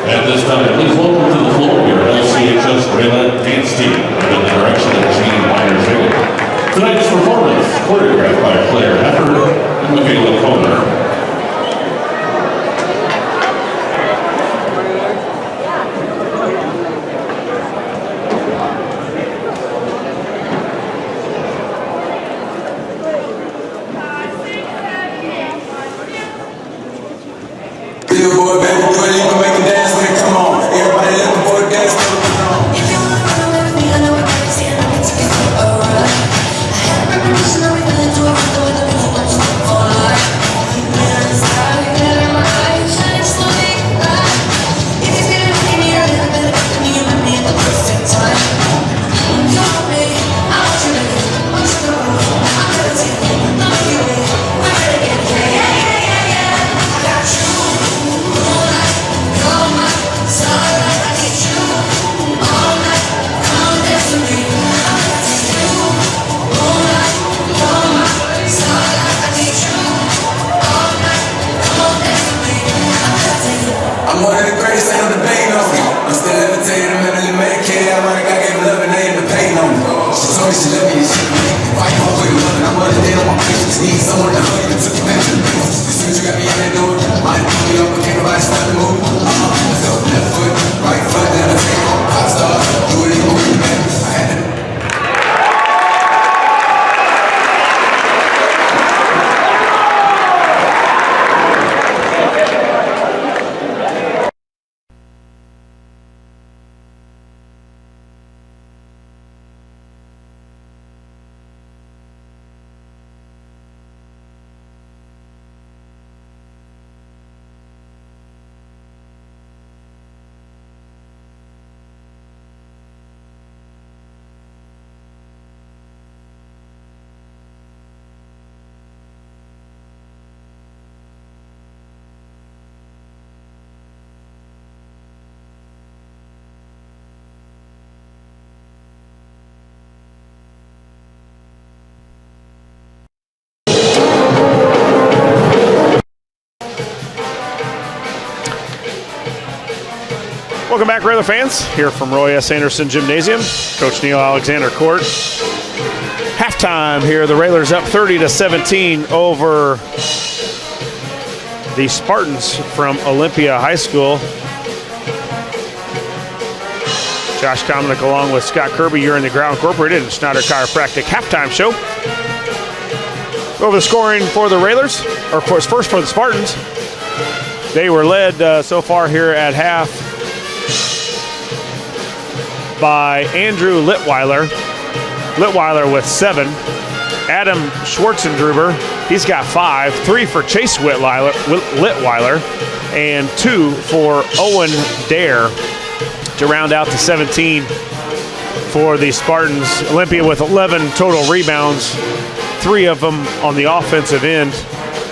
At this time, please welcome to the floor your LCHS Rayland Dance Team under the direction of Gene Myers-Higgin. Tonight's performance, choreographed by Claire Heffer and Michaela Kohler. Billboard, baby, put it, you can make it dance when it come on. Everybody let the boy dance when it come on. If you wanna run with me, I know what I'm saying, I'm gonna take it alright. I had a premonition, I'm gonna do it with the way the music don't stop for life. Welcome back, Railer fans. Here from Roy S. Anderson Gymnasium, Coach Neil Alexander Court. Halftime here, the Railers up 30-17 over the Spartans from Olympia High School. Josh Komnick along with Scott Kirby, you're in the Ground Incorporated and Schneider Chiropractic halftime show. Over the scoring for the Railers, or of course first for the Spartans. They were led so far here at half by Andrew Litweiler. Litweiler with 7. Adam Schwartzendruber, he's got 5. 3 for Chase Litweiler, and 2 for Owen Dare to round out to 17 for the Spartans. Olympia with 11 total rebounds, 3 of them on the offensive end,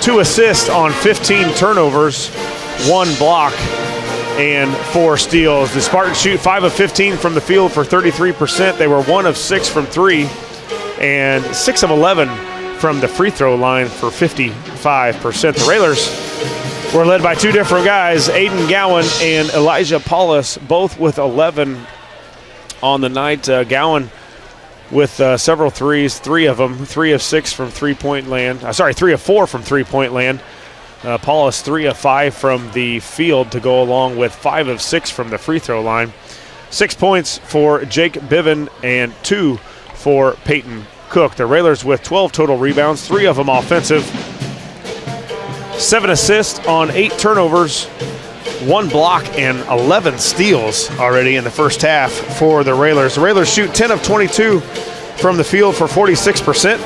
2 assists on 15 turnovers, 1 block, and 4 steals. The Spartans shoot 5 of 15 from the field for 33%. They were 1 of 6 from 3 and 6 of 11 from the free throw line for 55%. The Railers were led by 2 different guys, Aiden Gowan and Elijah Paulus, both with 11 on the night. Gowan with several threes, 3 of them, 3 of 6 from three-point land. 3 of 4 from three-point land. Paulus 3 of 5 from the field to go along with 5 of 6 from the free throw line. 6 points for Jake Biven and 2 for Peyton Cook. The Railers with 12 total rebounds, 3 of them offensive. 7 assists on 8 turnovers, 1 block, and 11 steals already in the first half for the Railers. The Railers shoot 10 of 22 from the field for 46%.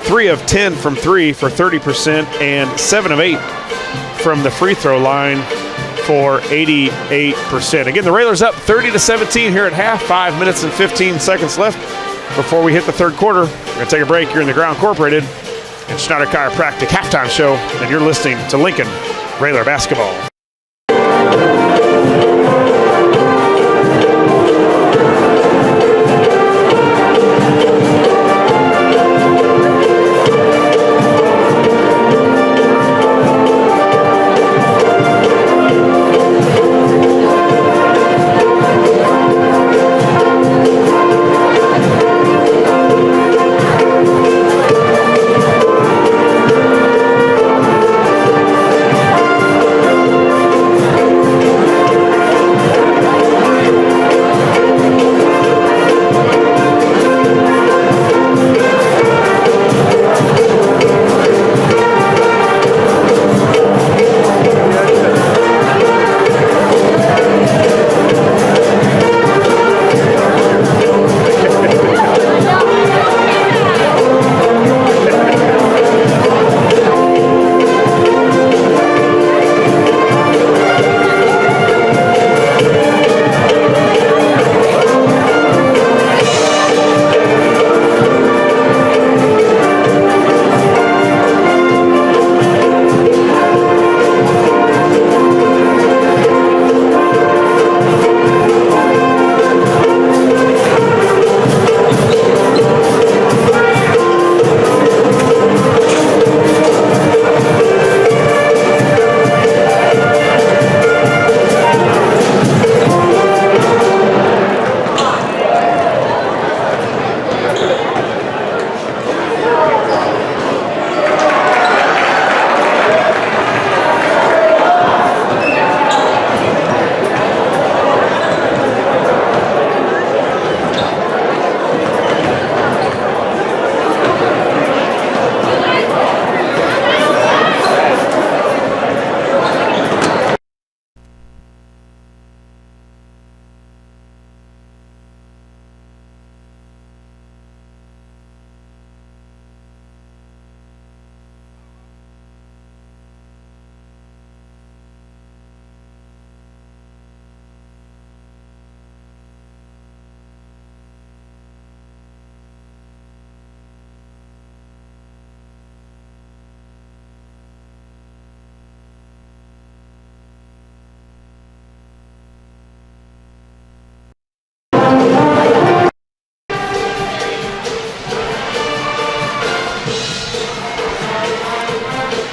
3 of 10 from 3 for 30%, and 7 of 8 from the free throw line for 88%. Again, the Railers up 30-17 here at half. 5 minutes and 15 seconds left before we hit the third quarter. We're going to take a break. You're in the Ground Incorporated and Schneider Chiropractic halftime show, and you're listening to Lincoln Railer Basketball.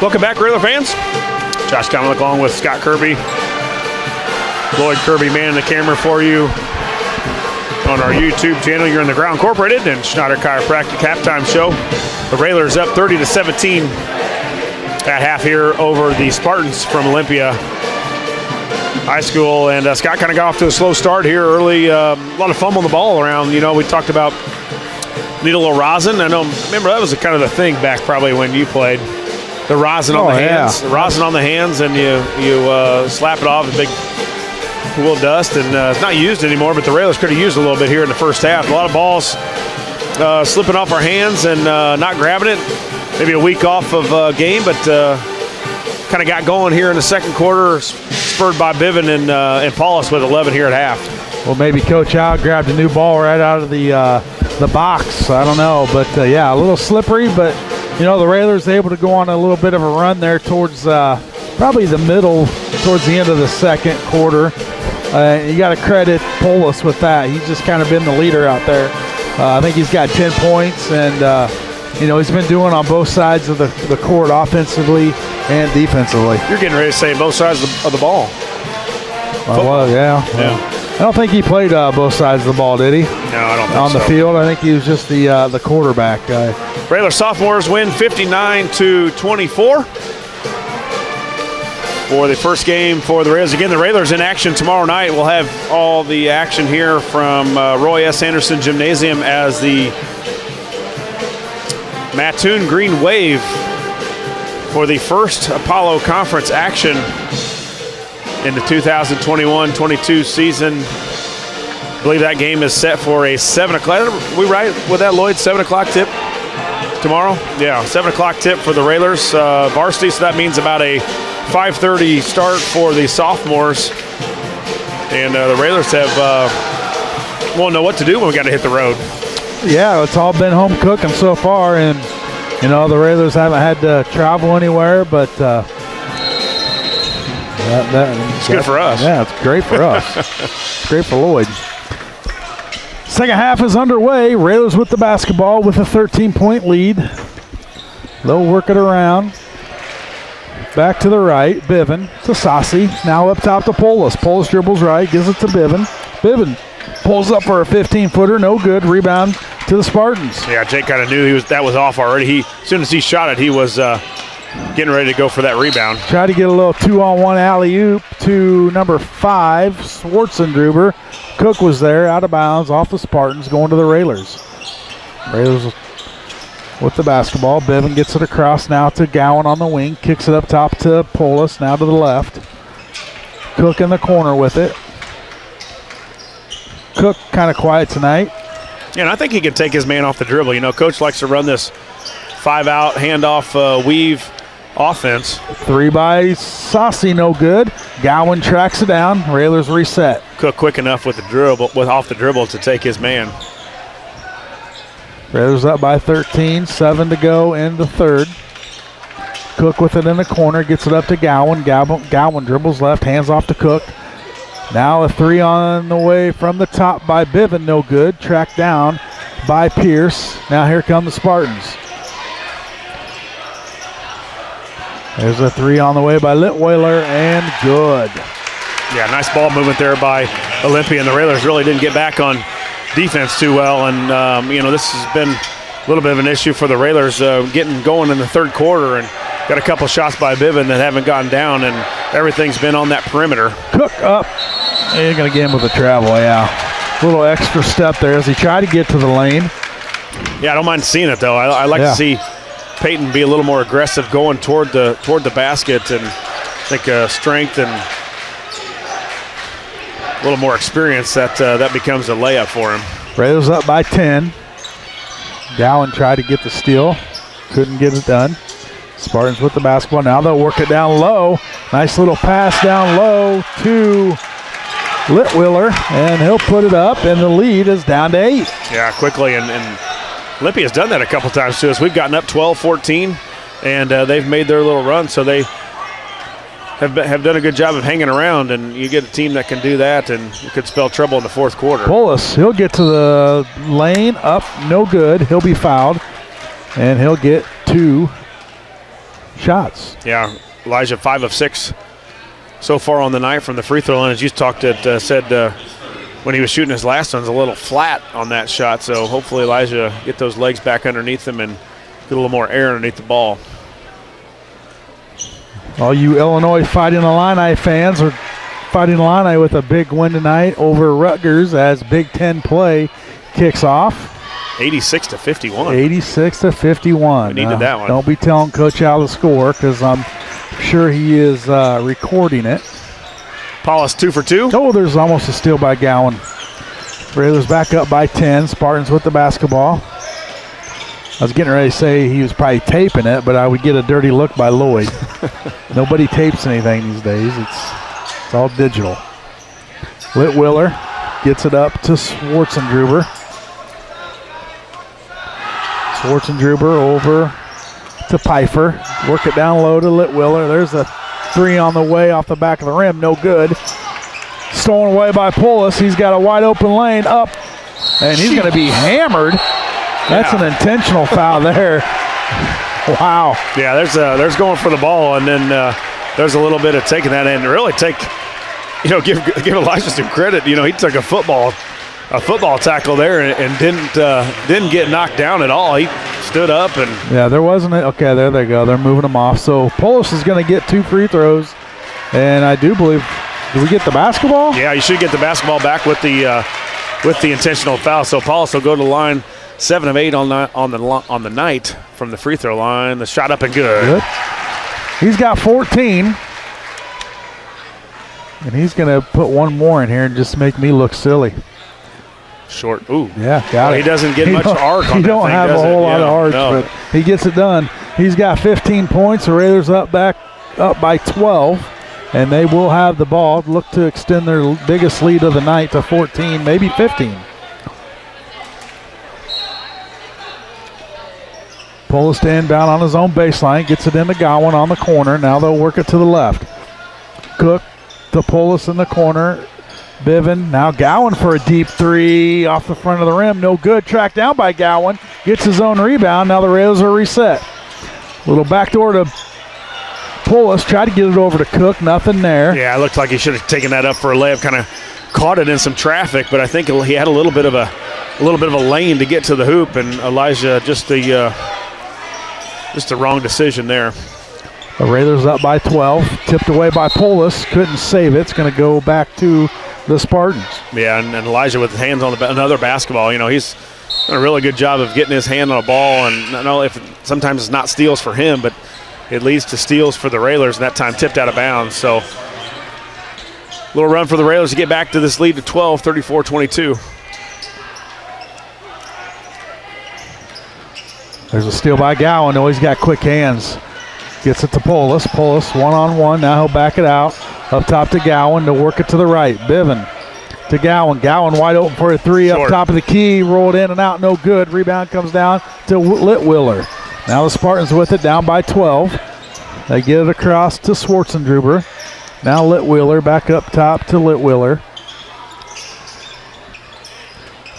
Welcome back, Railer fans. Josh Komnick along with Scott Kirby. Lloyd Kirby manning the camera for you on our YouTube channel. You're in the Ground Incorporated and Schneider Chiropractic halftime show. The Railers up 30-17 at half here over the Spartans from Olympia High School. And Scott kind of got off to a slow start here early. A lot of fumbling the ball around. You know, we talked about need a little rosin. I know, remember that was kind of the thing back probably when you played. The rosin on the hands. The rosin on the hands, and you slap it off with big wool dust. And it's not used anymore, but the Railers could have used a little bit here in the first half. A lot of balls slipping off our hands and not grabbing it. Maybe a week off of game, but kind of got going here in the second quarter, spurred by Biven and Paulus with 11 here at half. Well, maybe Coach Al grabbed a new ball right out of the box. I don't know, but yeah, a little slippery, but you know, the Railers able to go on a little bit of a run there towards probably the middle, towards the end of the second quarter. You got to credit Paulus with that. He's just kind of been the leader out there. I think he's got 10 points, and you know, he's been doing on both sides of the court, offensively and defensively. You're getting ready to say both sides of the ball. Well, yeah. I don't think he played both sides of the ball, did he? No, I don't think so. On the field, I think he was just the quarterback guy. Railers sophomores win 59-24 for the first game for the Railers. Again, the Railers in action tomorrow night. We'll have all the action here from Roy S. Anderson Gymnasium as the Mattoon Green Wave for the first Apollo Conference action in the 2021-22 season. I believe that game is set for a 7 o'clock. Are we right with that, Lloyd? 7 o'clock tip tomorrow? Yeah, 7 o'clock tip for the Railers varsity, so that means about a 5:30 start for the sophomores. And the Railers won't know what to do when we got to hit the road. Yeah, it's all been home cooking so far, and you know, the Railers haven't had to travel anywhere, but it's good for us. Yeah, it's great for us. It's great for Lloyd. Second half is underway. Railers with the basketball with a 13-point lead. They'll work it around. Back to the right. Biven to Sassi. Now up top to Polis. Polis dribbles right. Gives it to Biven. Biven pulls up for a 15-footer. No good. Rebound to the Spartans. Yeah, Jake kind of knew that was off already. As soon as he shot it, he was getting ready to go for that rebound. Tried to get a little 2-on-1 alley-oop to number 5, Schwartzendruber. Cook was there, out of bounds, off the Spartans, going to the Railers. Railers with the basketball. Biven gets it across now to Gowan on the wing. Kicks it up top to Polis, now to the left. Cook in the corner with it. Cook kind of quiet tonight. Yeah, and I think he can take his man off the dribble. You know, Coach likes to run this 5-out, handoff, weave offense. 3 by Sassi, no good. Gowan tracks it down. Railers reset. Cook quick enough with the dribble, off the dribble to take his man. Railers up by 13, 7 to go in the third. Cook with it in the corner, gets it up to Gowan. Gowan dribbles left, hands off to Cook. Now a 3 on the way from the top by Biven, no good. Tracked down by Pierce. Now here come the Spartans. There's a 3 on the way by Litweiler, and good. Yeah, nice ball movement there by Olympia, and the Railers really didn't get back on defense too well. And, you know, this has been a little bit of an issue for the Railers getting going in the third quarter, and got a couple shots by Biven that haven't gone down, and everything's been on that perimeter. Cook up. You're going to get him with a travel, yeah. A little extra step there as he tried to get to the lane. Yeah, I don't mind seeing it, though. I like to see Peyton be a little more aggressive going toward the basket, and I think strength and a little more experience that becomes a layup for him. Raiders up by 10. Gowan tried to get the steal, couldn't get it done. Spartans with the basketball. Now they'll work it down low. Nice little pass down low to Litweiler, and he'll put it up, and the lead is down to 8. Yeah, quickly, and Olympia's done that a couple times to us. We've gotten up 12-14, and they've made their little run, so they have done a good job of hanging around, and you get a team that can do that, and it could spell trouble in the fourth quarter. Polis, he'll get to the lane, up, no good. He'll be fouled, and he'll get 2 shots. Yeah, Elijah 5 of 6 so far on the night from the free throw line. As you talked at, said when he was shooting his last one's a little flat on that shot. So hopefully Elijah get those legs back underneath him and get a little more air underneath the ball. All you Illinois Fighting Illini fans are Fighting Illini with a big win tonight over Rutgers as Big Ten play kicks off. 86-51. 86-51. We needed that one. Don't be telling Coach Al the score because I'm sure he is recording it. Paulus 2 for 2. Oh, there's almost a steal by Gowan. Railers back up by 10. Spartans with the basketball. I was getting ready to say he was probably taping it, but I would get a dirty look by Lloyd. Nobody tapes anything these days. It's all digital. Litwiller gets it up to Schwarzendruber. Schwarzendruber over to Pfeiffer. Work it down low to Litwiller. There's a three on the way off the back of the rim. No good. Stolen away by Poulos. He's got a wide open lane up, and he's going to be hammered. That's an intentional foul there. Wow. Yeah, there's going for the ball, and then there's a little bit of taking that in. Really give Elijah some credit. He took a football tackle there and didn't get knocked down at all. He stood up and there wasn't it. Okay, there they go. They're moving him off. So Poulos is going to get 2 free throws, and I do believe. Do we get the basketball? Yeah, you should get the basketball back with the intentional foul. So Poulos will go to the line. 7 of 8 on the night from the free throw line. The shot up and good. He's got 14. And he's going to put one more in here and just make me look silly. Short. Ooh. Yeah, got it. He doesn't get much arc on that thing, He don't have a whole lot of arc, but he gets it done. He's got 15 points. The Raiders up by 12. And they will have the ball. Look to extend their biggest lead of the night to 14, maybe 15. Poulos to inbound on his own baseline. Gets it into Gowan on the corner. Now they'll work it to the left. Cook to Poulos in the corner. Bivin. Now Gowan for a deep three off the front of the rim. No good. Tracked down by Gowan. Gets his own rebound. Now the Rails are reset. Little backdoor to Poulos. Tried to get it over to Cook. Nothing there. Yeah, it looked like he should have taken that up for a layup. Kind of caught it in some traffic, but I think he had a little bit of a lane to get to the hoop, and Elijah just the wrong decision there. The Raiders up by 12. Tipped away by Poulos. Couldn't save it. It's going to go back to the Spartans. Yeah, and Elijah with his hands on another basketball. He's done a really good job of getting his hand on a ball, and I know sometimes it's not steals for him, but it leads to steals for the Railers, and that time tipped out of bounds. So a little run for the Railers to get back to this lead to 12, 34-22. There's a steal by Gowan. Oh, he's got quick hands. Gets it to Poulos. Poulos one-on-one. Now he'll back it out. Up top to Gowan to work it to the right. Bivin to Gowan. Gowan wide open for a three. Short. Up top of the key. Rolled in and out. No good. Rebound comes down to Litwiller. Now the Spartans with it, down by 12. They get it across to Schwarzendruber. Now Litwiller back up top to Litwiller.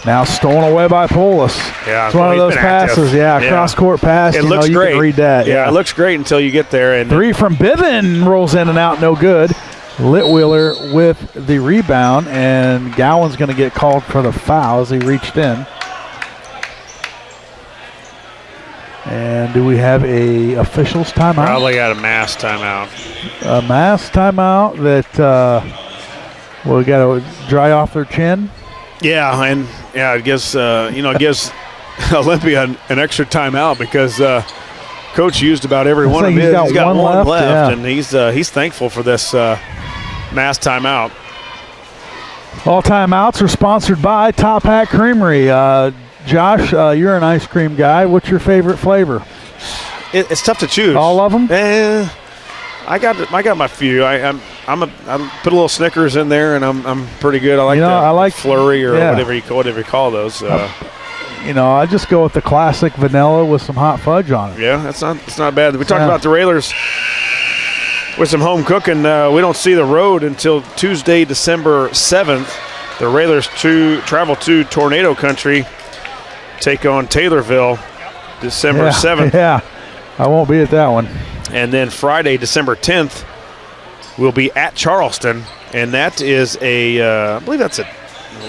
Now stolen away by Poulos. Yeah, it's one of those passes. Yeah, cross-court pass. It looks great. You can read that. Yeah, it looks great until you get there. And three from Bivin rolls in and out, no good. Litwiller with the rebound, and Gowan's going to get called for the foul as he reached in. And do we have a officials timeout? Probably got a mass timeout. A mass timeout that we got to dry off their chin. Yeah, and it gives it gives Olympia an extra timeout because Coach used about every one of his. He's got one left, and he's thankful for this mass timeout. All timeouts are sponsored by Top Hat Creamery. Josh, you're an ice cream guy. What's your favorite flavor? It's tough to choose. All of them? I got my few. I put a little Snickers in there, and I'm pretty good. I like flurry or whatever you call those. I just go with the classic vanilla with some hot fudge on it. Yeah, it's not bad. We talked about the Railers with some home cooking. We don't see the road until Tuesday, December 7th. The Railers travel to Tornado Country, take on Taylorville, December 7th. Yeah, I won't be at that one. And then Friday, December 10th, will be at Charleston, and that is I believe that's a,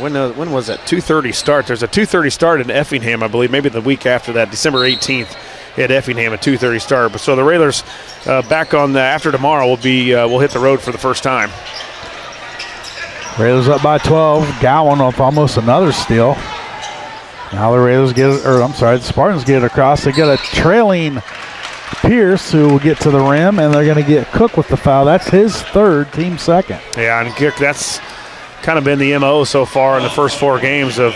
when was that, 2:30 start. There's a 2:30 start in Effingham, I believe, maybe the week after that, December 18th at Effingham, a 2:30 start. But so the Railers back on after tomorrow will hit the road for the first time. Railers up by 12. Gowan with almost another steal. Now the Railers the Spartans get it across. They get a trailing Pierce who will get to the rim, and they're going to get Cook with the foul. That's his third, team second. Yeah, and Cook, that's kind of been the MO so far in the first 4 games of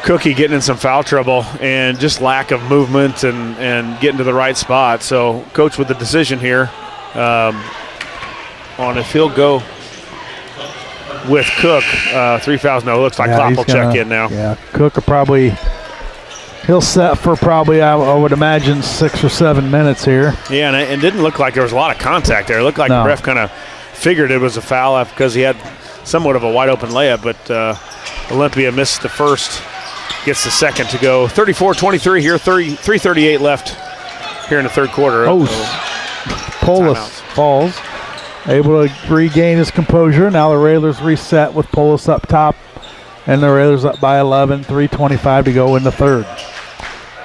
Cookie getting in some foul trouble and just lack of movement and getting to the right spot. So coach with the decision here on if he'll go with Cook. 3 fouls. No, it looks like Klopp will check in now. Yeah, Cook will he'll set for probably, I would imagine, 6 or 7 minutes here. Yeah, and it didn't look like there was a lot of contact there. It looked like the ref kind of figured it was a foul because he had somewhat of a wide open layup, but Olympia missed the first, gets the second to go. 34-23 here, 3:38 left here in the third quarter. Polis falls, able to regain his composure. Now the Railers reset with Polis up top, and the Railers up by 11, 3:25 to go in the third.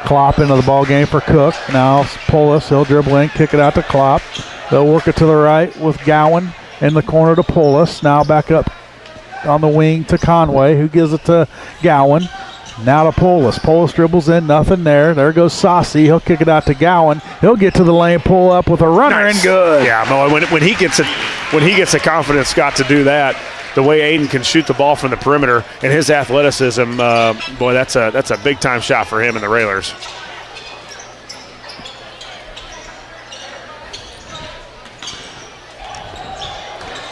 Klopp into the ball game for Cook. Now Polis, he'll dribble in, kick it out to Klopp. They'll work it to the right with Gowan in the corner to Polis. Now back up on the wing to Conway, who gives it to Gowan. Now to Polis. Polis dribbles in, nothing there. There goes Saucy. He'll kick it out to Gowan. He'll get to the lane, pull up with a runner, and good. Yeah, no, when he gets the confidence, Scott, to do that, the way Aiden can shoot the ball from the perimeter and his athleticism, boy, that's a big time shot for him and the Railers.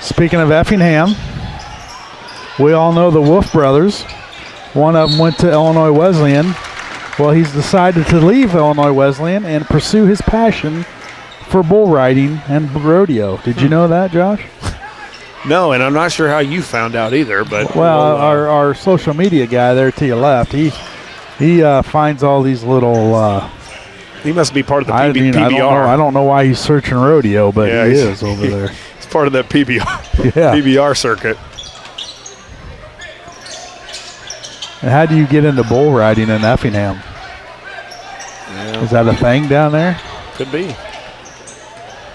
Speaking of Effingham, we all know the Wolf brothers. One of them went to Illinois Wesleyan. Well, he's decided to leave Illinois Wesleyan and pursue his passion for bull riding and rodeo. Did you know that, Josh? No, and I'm not sure how you found out either. But our social media guy there to your left, he finds all these little. He must be part of the PBR. I don't know why he's searching rodeo, but he is over there. He's part of the PBR circuit. And how do you get into bull riding in Effingham? Yeah. Is that a thing down there? Could be.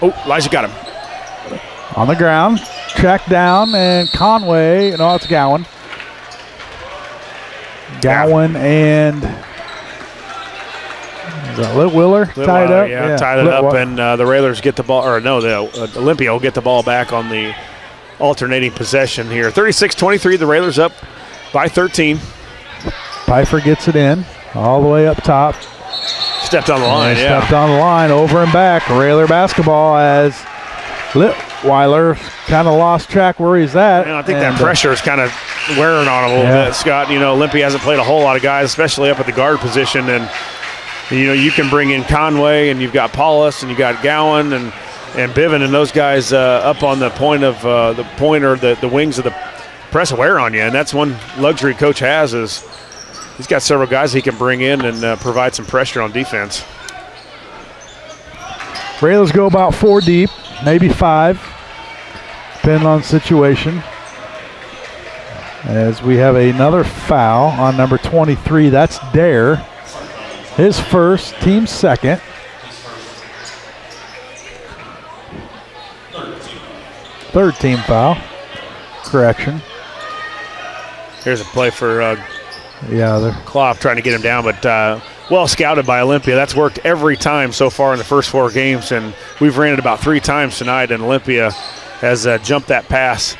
Oh, Elijah got him. On the ground, tracked down, and Conway, no, it's Gowan. Gowan and Litwiller tied up? Yeah, tied it up, and the Railers get the ball, the Olympia will get the ball back on the alternating possession here. 36-23, the Railers up by 13. Pfeiffer gets it in, all the way up top. Stepped on the line, Stepped on the line, over and back. Railer basketball as Litweiler kind of lost track where he's at. And I think that pressure is kind of wearing on him a little bit, Scott. You know, Olympia hasn't played a whole lot of guys, especially up at the guard position. And, you know, you can bring in Conway, and you've got Paulus, and you've got Gowan, and Biven, and those guys up on the point of the wings of the press wear on you. And that's one luxury coach has, is he's got several guys he can bring in and provide some pressure on defense. Railers go about 4 deep, maybe 5, depending on the situation. As we have another foul on number 23, that's Dare. His first, team second. Third team foul. Correction. Here's a play for they're Klopp trying to get him down, but well scouted by Olympia. That's worked every time so far in the first 4 games, and we've ran it about 3 times tonight, and Olympia has jumped that pass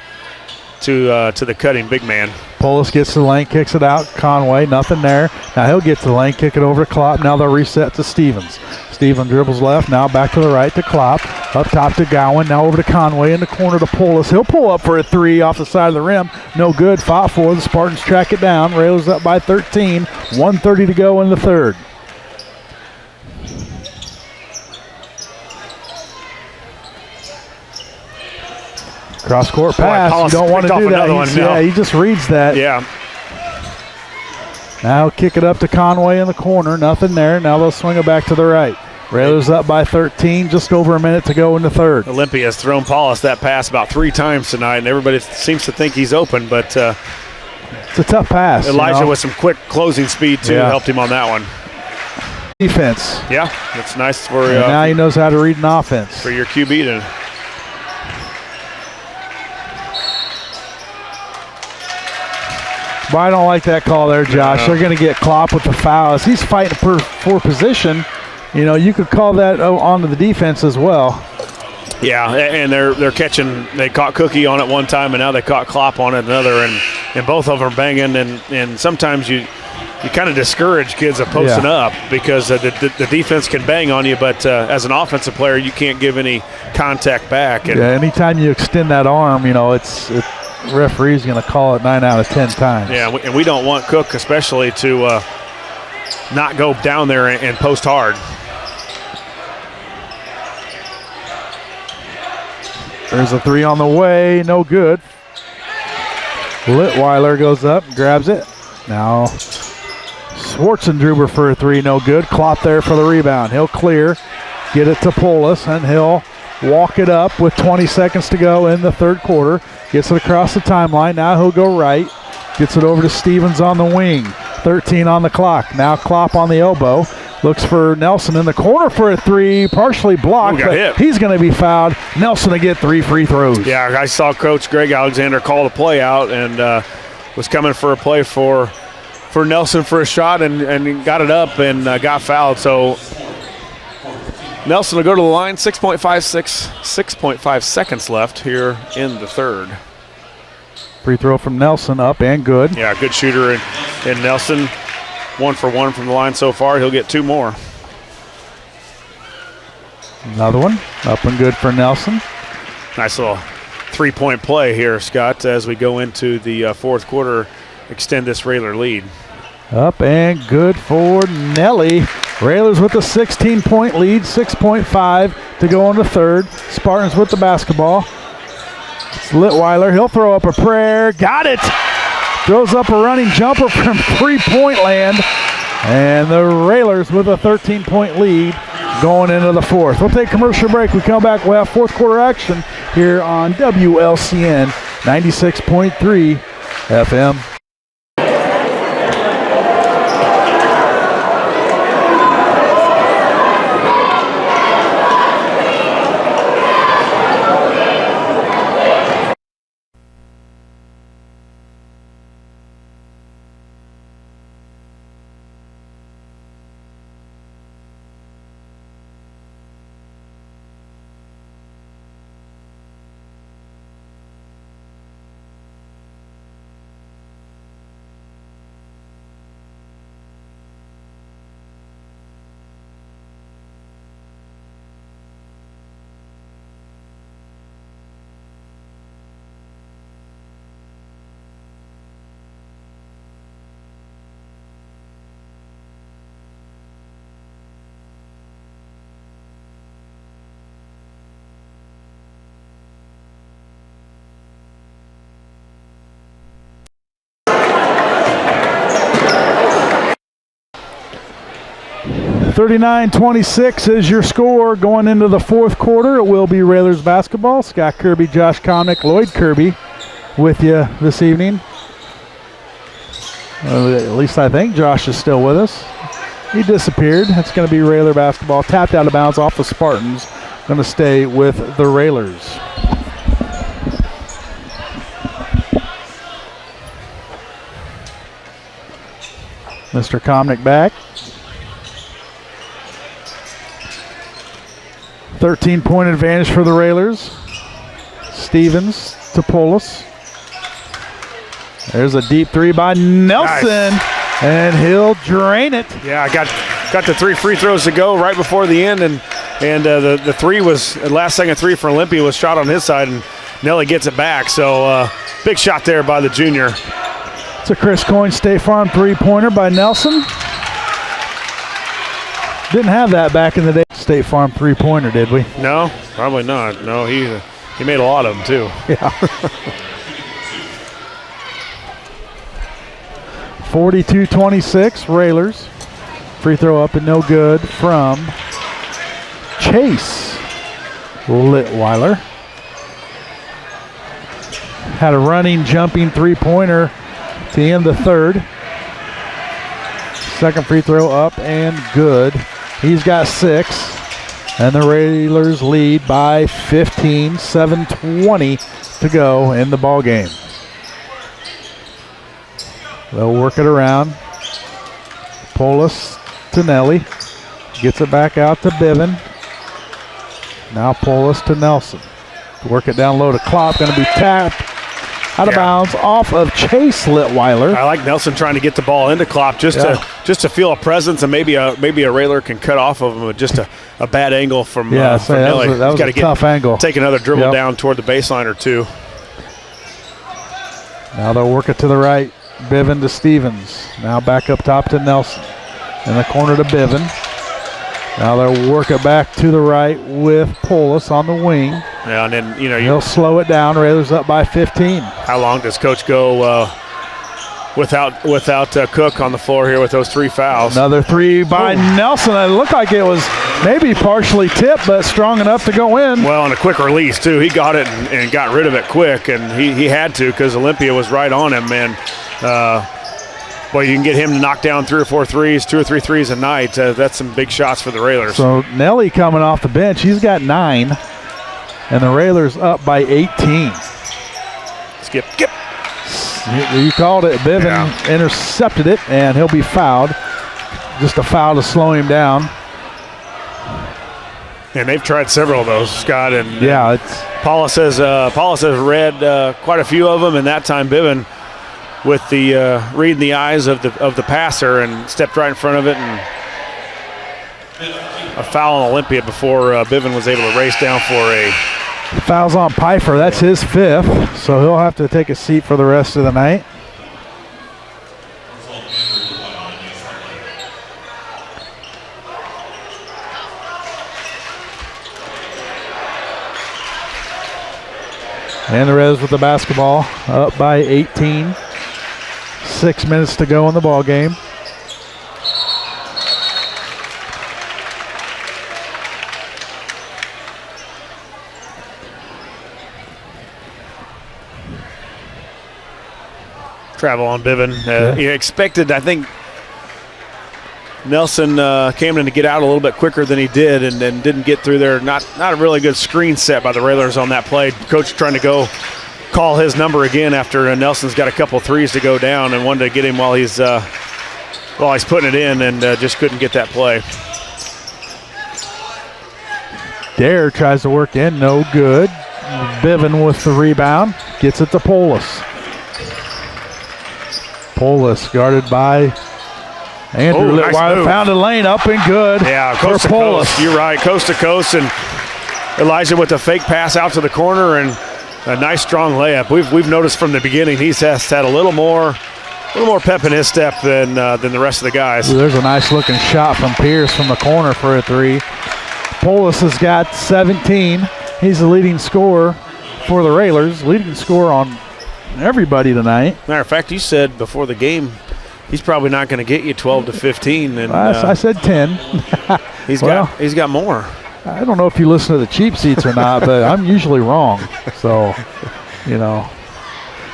to the cutting big man. Polis gets to the lane, kicks it out. Conway, nothing there. Now he'll get to the lane, kick it over to Klopp. Now they'll reset to Stevens. Stevens dribbles left, now back to the right to Klopp. Up top to Gowan, now over to Conway in the corner to Polis. He'll pull up for a 3 off the side of the rim. No good, fought for. The Spartans track it down. Railers up by 13. 1:30 to go in the third. Cross-court pass. You don't want to do that. He just reads that. Yeah. Now kick it up to Conway in the corner. Nothing there. Now they'll swing it back to the right. Railers up by 13, just over a minute to go in the third. Olympia has thrown Paulus that pass about 3 times tonight, and everybody seems to think he's open, but it's a tough pass. Elijah with some quick closing speed, too, helped him on that one. Defense. Yeah, that's nice for now he knows how to read an offense. For your QB to. But I don't like that call there, Josh. They're going to get clopped with the fouls. He's fighting for position. You know, you could call that onto the defense as well. Yeah, and they're catching. They caught Cookie on it one time, and now they caught Klopp on it another, and both of them are banging. And sometimes you kind of discourage kids of posting up because the defense can bang on you, but as an offensive player, you can't give any contact back. And anytime you extend that arm, you know, referee's going to call it 9 out of 10 times. Yeah, and we don't want Cook especially to not go down there and post hard. There's a 3 on the way, no good. Litweiler goes up, grabs it. Now Schwarzendruber for a 3, no good. Klopp there for the rebound. He'll clear, get it to Polis, and he'll walk it up with 20 seconds to go in the third quarter. Gets it across the timeline. Now he'll go right. Gets it over to Stevens on the wing. 13 on the clock. Now Klopp on the elbow. Looks for Nelson in the corner for a 3, partially blocked, but he's going to be fouled. Nelson to get 3 free throws. Yeah, I saw Coach Greg Alexander call the play out and was coming for a play for Nelson for a shot and got it up and got fouled. So Nelson will go to the line. 6.5 seconds left here in the third. Free throw from Nelson, up and good. Yeah, good shooter in Nelson. 1 for 1 from the line so far. He'll get 2 more. Another one, up and good for Nelson. Nice little 3-point play here, Scott, as we go into the fourth quarter, extend this Railer lead. Up and good for Nelly. Railers with a 16-point lead, 6.5 to go in the third. Spartans with the basketball. It's Litweiler. He'll throw up a prayer. Got it. Throws up a running jumper from three-point land. And the Railers with a 13-point lead going into the fourth. We'll take a commercial break. We come back. We'll have fourth quarter action here on WLCN 96.3 FM. (39-26) is your score going into the fourth quarter. It will be Railers basketball. Scott Kirby, Josh Comnick, Lloyd Kirby with you this evening. At least I think Josh is still with us. He disappeared. It's going to be Railer basketball. Tapped out of bounds off the Spartans. Going to stay with the Railers. Mr. Comnick back. 13-point advantage for the Railers. Stevens to Polis. There's a deep 3 by Nelson, nice. And he'll drain it. Yeah, I got the 3 free throws to go right before the end, and the 3 was last second 3 for Olympia was shot on his side, and Nelly gets it back. So big shot there by the junior. It's a Chris Coyne State Farm 3-pointer by Nelson. Didn't have that back in the day. State Farm 3-pointer, did we? No, probably not. No, he made a lot of them too. Yeah. 42-26, Railers. Free throw up and no good from Chase Litweiler. Had a running, jumping three-pointer to end the third. Second free throw up and good. He's got 6. And the Railers lead by 15, 7:20 to go in the ball game. They'll work it around. Polis to Nelly. Gets it back out to Biven. Now Polis to Nelson. Work it down low to Klopp. Going to be tapped out of bounds off of Chase Litweiler. I like Nelson trying to get the ball into Klopp just to feel a presence, and maybe a Railer can cut off of him with just a bad angle from Nelly. That was a tough angle. Take another dribble down toward the baseline or two. Now they'll work it to the right. Biven to Stevens. Now back up top to Nelson. In the corner to Biven. Now they'll work it back to the right with Polis on the wing. Yeah, and then he'll slow it down. Raiders up by 15. How long does Coach go without Cook on the floor here with those 3 fouls? Another 3 by Nelson. It looked like it was maybe partially tipped, but strong enough to go in. Well, and a quick release too. He got it and got rid of it quick, and he had to because Olympia was right on him. And well, you can get him to knock down 3 or 4 threes, 2 or 3 threes a night. That's some big shots for the Railers. So Nelly coming off the bench, he's got 9, and the Railers up by 18. Skip. You called it. Biven intercepted it, and he'll be fouled. Just a foul to slow him down. And they've tried several of those, Scott. And Paulus has read quite a few of them, and that time Biven with the reading the eyes of the passer and stepped right in front of it, and a foul on Olympia before Biven was able to race down for a fouls on Pfeiffer. That's his 5th, so he'll have to take a seat for the rest of the night. And the Reds with the basketball, up by 18. 6 minutes to go in the ball game. Travel on Biven. He expected, I think, Nelson came in to get out a little bit quicker than he did, and then didn't get through there. Not a really good screen set by the Railers on that play. Coach trying to go call his number again after Nelson's got a couple threes to go down, and wanted to get him while he's putting it in, and just couldn't get that play. Dare tries to work in, no good. Biven with the rebound, gets it to Polis. Polis guarded by Andrew Litweiler. Nice, found a lane up and good. Yeah, coast to coast. You're right, coast to coast, and Elijah with the fake pass out to the corner and a nice strong layup. We've noticed from the beginning he's had a little more pep in his step than the rest of the guys. Ooh, there's a nice looking shot from Pierce from the corner for a 3. Polis has got 17. He's the leading scorer for the Railers, leading scorer on everybody tonight. Matter of fact, you said before the game he's probably not going to get you 12 to 15. And I said 10. he's got more. I don't know if you listen to the cheap seats or not, but I'm usually wrong. So,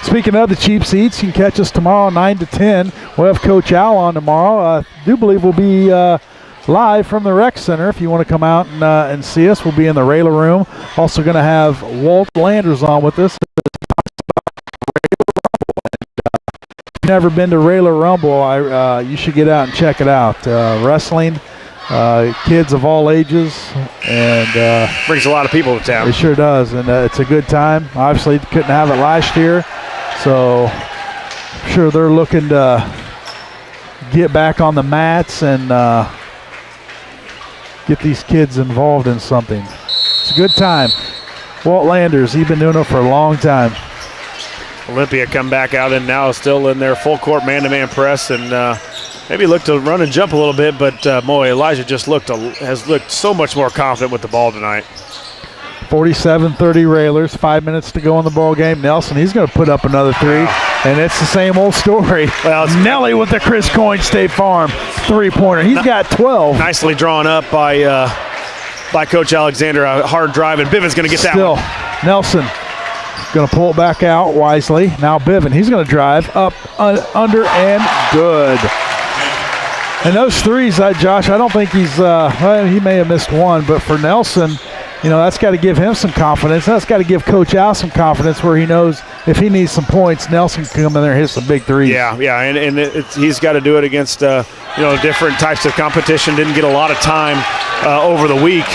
Speaking of the cheap seats, you can catch us tomorrow 9 to 10. We'll have Coach Al on tomorrow. I do believe we'll be live from the rec center. If you want to come out and see us, we'll be in the Railer room. Also going to have Walt Landers on with us. If you've never been to Railer Rumble, you should get out and check it out. Wrestling, kids of all ages, and brings a lot of people to town. It sure does, and it's a good time. Obviously, couldn't have it last year, so I'm sure they're looking to get back on the mats and get these kids involved in something. It's a good time. Walt Landers, he's been doing it for a long time. Olympia come back out and now still in their full court man-to-man press, and maybe look to run and jump a little bit, but boy, Elijah just has looked so much more confident with the ball tonight. 47-30 Railers, 5 minutes to go in the ball game. Nelson, he's going to put up another 3, and it's the same old story. Well, Nelly with the Chris Coyne State Farm three-pointer. He's got 12. Nicely drawn up by by Coach Alexander. A hard drive, and Bivens going to get that Still, one. Nelson going to pull it back out wisely. Now Biven, he's going to drive up, under, and good. And those threes, Josh, I don't think he's he may have missed one, but for Nelson, that's got to give him some confidence. That's got to give Coach Al some confidence where he knows if he needs some points, Nelson can come in there and hit some big threes. Yeah, and he's got to do it against different types of competition. Didn't get a lot of time over the week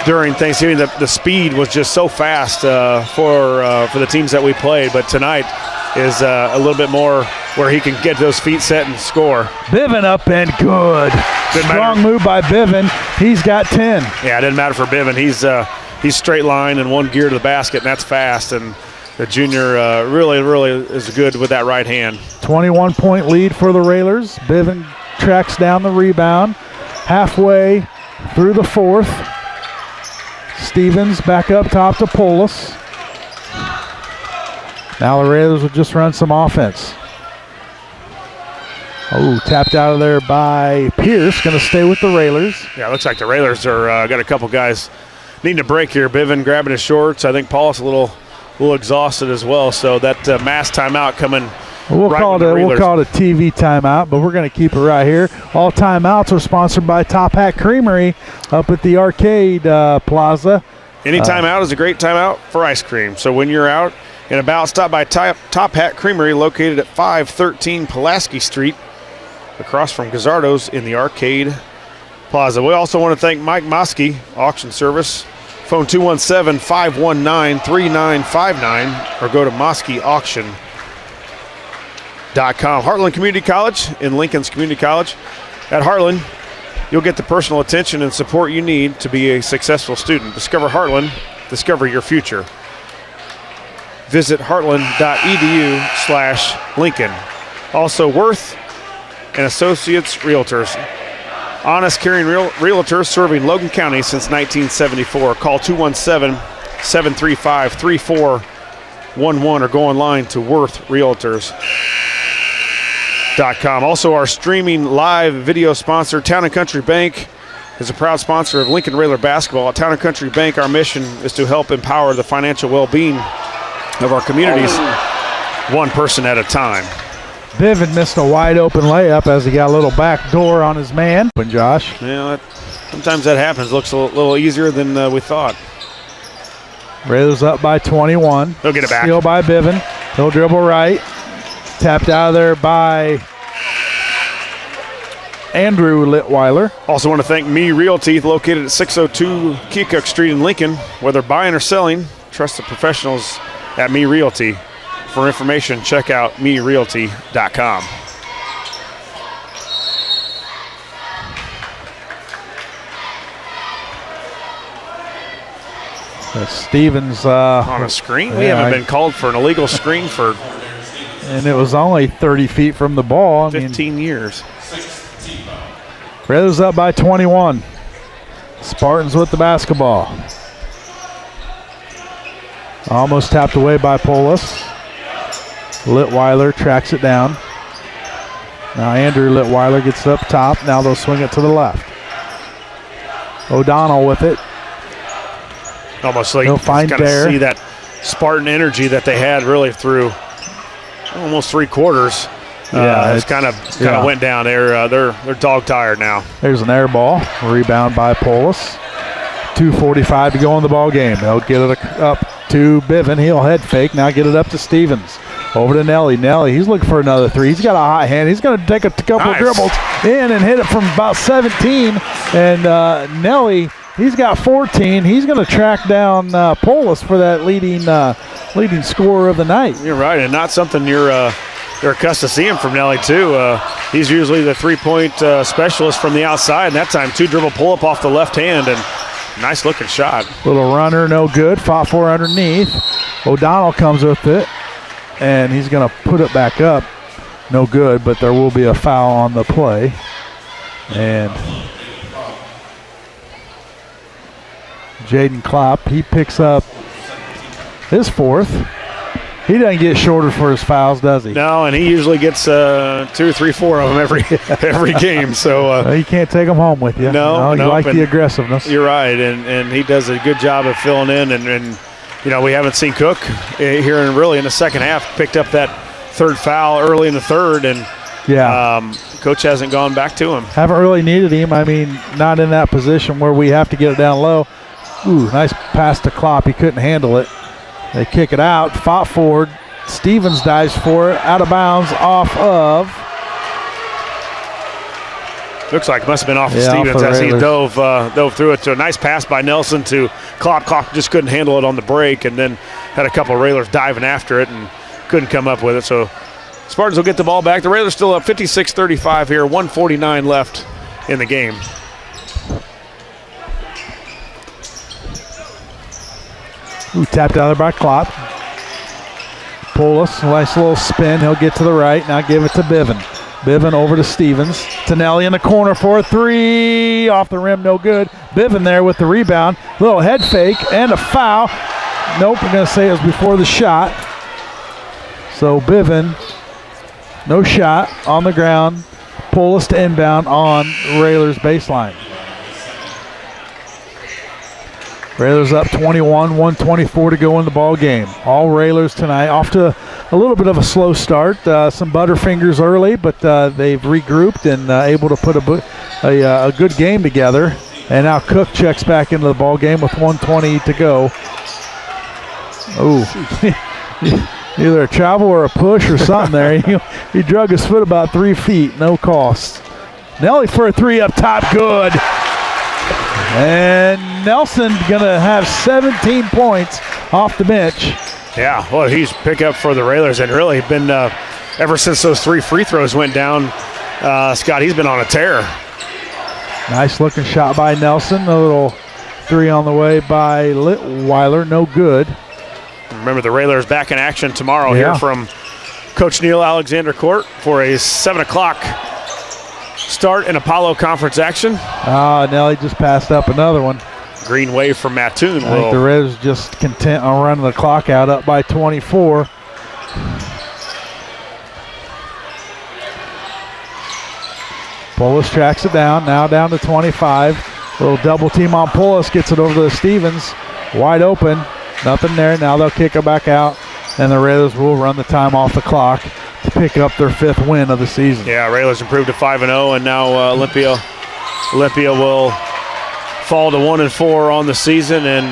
during Thanksgiving. The speed was just so fast for the teams that we played, but tonight is a little bit more where he can get those feet set and score. Biven up and good. Strong move by Biven. He's got 10. Yeah, it didn't matter for Biven. He's straight line and one gear to the basket, and that's fast. And the junior really is good with that right hand. 21-point lead for the Railers. Biven tracks down the rebound. Halfway through the fourth. Stevens back up top to Polis. Now the Railers will just run some offense. Oh, tapped out of there by Pierce. Going to stay with the Railers. Yeah, it looks like the Railers are got a couple guys needing a break here. Bivens grabbing his shorts. I think Paul's a little exhausted as well. So that mass timeout coming. We'll call it a TV timeout, but we're going to keep it right here. All timeouts are sponsored by Top Hat Creamery up at the Arcade Plaza. Any timeout is a great timeout for ice cream. So when you're out and about, stop by Top Hat Creamery located at 513 Pulaski Street, across from Gazzardo's in the Arcade Plaza. We also want to thank Mike Moskey, Auction Service. Phone 217-519-3959 or go to moskeyauction.com. Heartland Community College in Lincoln's Community College. At Heartland, you'll get the personal attention and support you need to be a successful student. Discover Heartland. Discover your future. Visit heartland.edu/Lincoln. Also, Worth and Associates Realtors. Honest, caring realtors serving Logan County since 1974. Call 217-735-3411 or go online to worthrealtors.com. Also, our streaming live video sponsor, Town & Country Bank, is a proud sponsor of Lincoln Railer basketball. At Town & Country Bank, our mission is to help empower the financial well-being of our communities, one person at a time. Biven missed a wide open layup as he got a little back door on his man. But Josh. Yeah, sometimes that happens. Looks a little easier than we thought. Raiders up by 21. He'll get it back. Steal by Biven. He'll dribble right. Tapped out of there by Andrew Litweiler. Also want to thank Me Realty, located at 602 Keokuk Street in Lincoln. Whether buying or selling, trust the professionals at Me Realty. For information, check out merealty.com. Stevens on a screen? We haven't been called for an illegal screen for... And it was only 30 feet from the ball. 15 years. Raiders up by 21. Spartans with the basketball. Almost tapped away by Polis. Litweiler tracks it down. Now Andrew Litweiler gets up top. Now they'll swing it to the left. O'Donnell with it. Almost like he'll find see that Spartan energy that they had really through almost three quarters. It's kind of went down. They're dog tired now. There's an air ball. Rebound by Polis. 2:45 to go in the ball game. They'll get it up to Biven. He'll head fake. Now get it up to Stevens. Over to Nelly. Nelly, he's looking for another three. He's got a hot hand. He's going to take a couple of dribbles in and hit it from about 17. And Nelly, he's got 14. He's going to track down Polis for that leading scorer of the night. You're right, and not something you're accustomed to seeing from Nelly, too. He's usually the three-point specialist from the outside, and that time two-dribble pull-up off the left hand, and nice-looking shot. Little runner, no good. Fought for underneath. O'Donnell comes with it, and he's going to put it back up. No good, but there will be a foul on the play. And Jaden Klopp, he picks up his fourth. He doesn't get shorter for his fouls, does he? No, and he usually gets 2, 3, 4 of them every game. So you can't take them home with you. No, you like the aggressiveness. You're right, and he does a good job of filling in. And we haven't seen Cook here in the second half. Picked up that third foul early in the third, and coach hasn't gone back to him. Haven't really needed him. I mean, not in that position where we have to get it down low. Ooh, nice pass to Klopp. He couldn't handle it. They kick it out, fought forward. Stevens dives for it, out of bounds, off of. Looks like it must have been off of Stevens as he dove through it. To a nice pass by Nelson to Klopp. Klopp just couldn't handle it on the break, and then had a couple of Railers diving after it and couldn't come up with it. So Spartans will get the ball back. The Railers still up 56-35 here, 1:49 left in the game. Ooh, tapped out there by Klopp. Poulos, nice little spin. He'll get to the right. Now give it to Biven. Biven over to Stevens. Tonelli in the corner for a three. Off the rim, no good. Biven there with the rebound. Little head fake and a foul. Nope, we're going to say it was before the shot. So Biven, no shot on the ground. Poulos to inbound on Railers baseline. Railers up 21, 1:24 to go in the ball game. All Railers tonight off to a little bit of a slow start. Some butterfingers early, but they've regrouped and able to put a good game together. And now Cook checks back into the ball game with 1:20 to go. Oh, either a travel or a push or something there. He drug his foot about 3 feet, no cost. Nelly for a three up top, good. And Nelson going to have 17 points off the bench. Yeah, well, he's pick up for the Railers and really been, ever since those 3 free throws went down, Scott, he's been on a tear. Nice looking shot by Nelson. A little three on the way by Litweiler, no good. Remember, the Railers back in action tomorrow here from Coach Neil Alexander Court for a 7 o'clock start in Apollo Conference action. Nelly just passed up another one. Green wave from Mattoon. I think the Reds just content on running the clock out, up by 24. Poulos tracks it down, now down to 25. Little double team on Poulos, gets it over to Stevens. Wide open, nothing there. Now they'll kick it back out, and the Railers will run the time off the clock to pick up their 5th win of the season. Yeah, Railers improved to 5-0, and now Olympia will fall to 1-4 on the season, and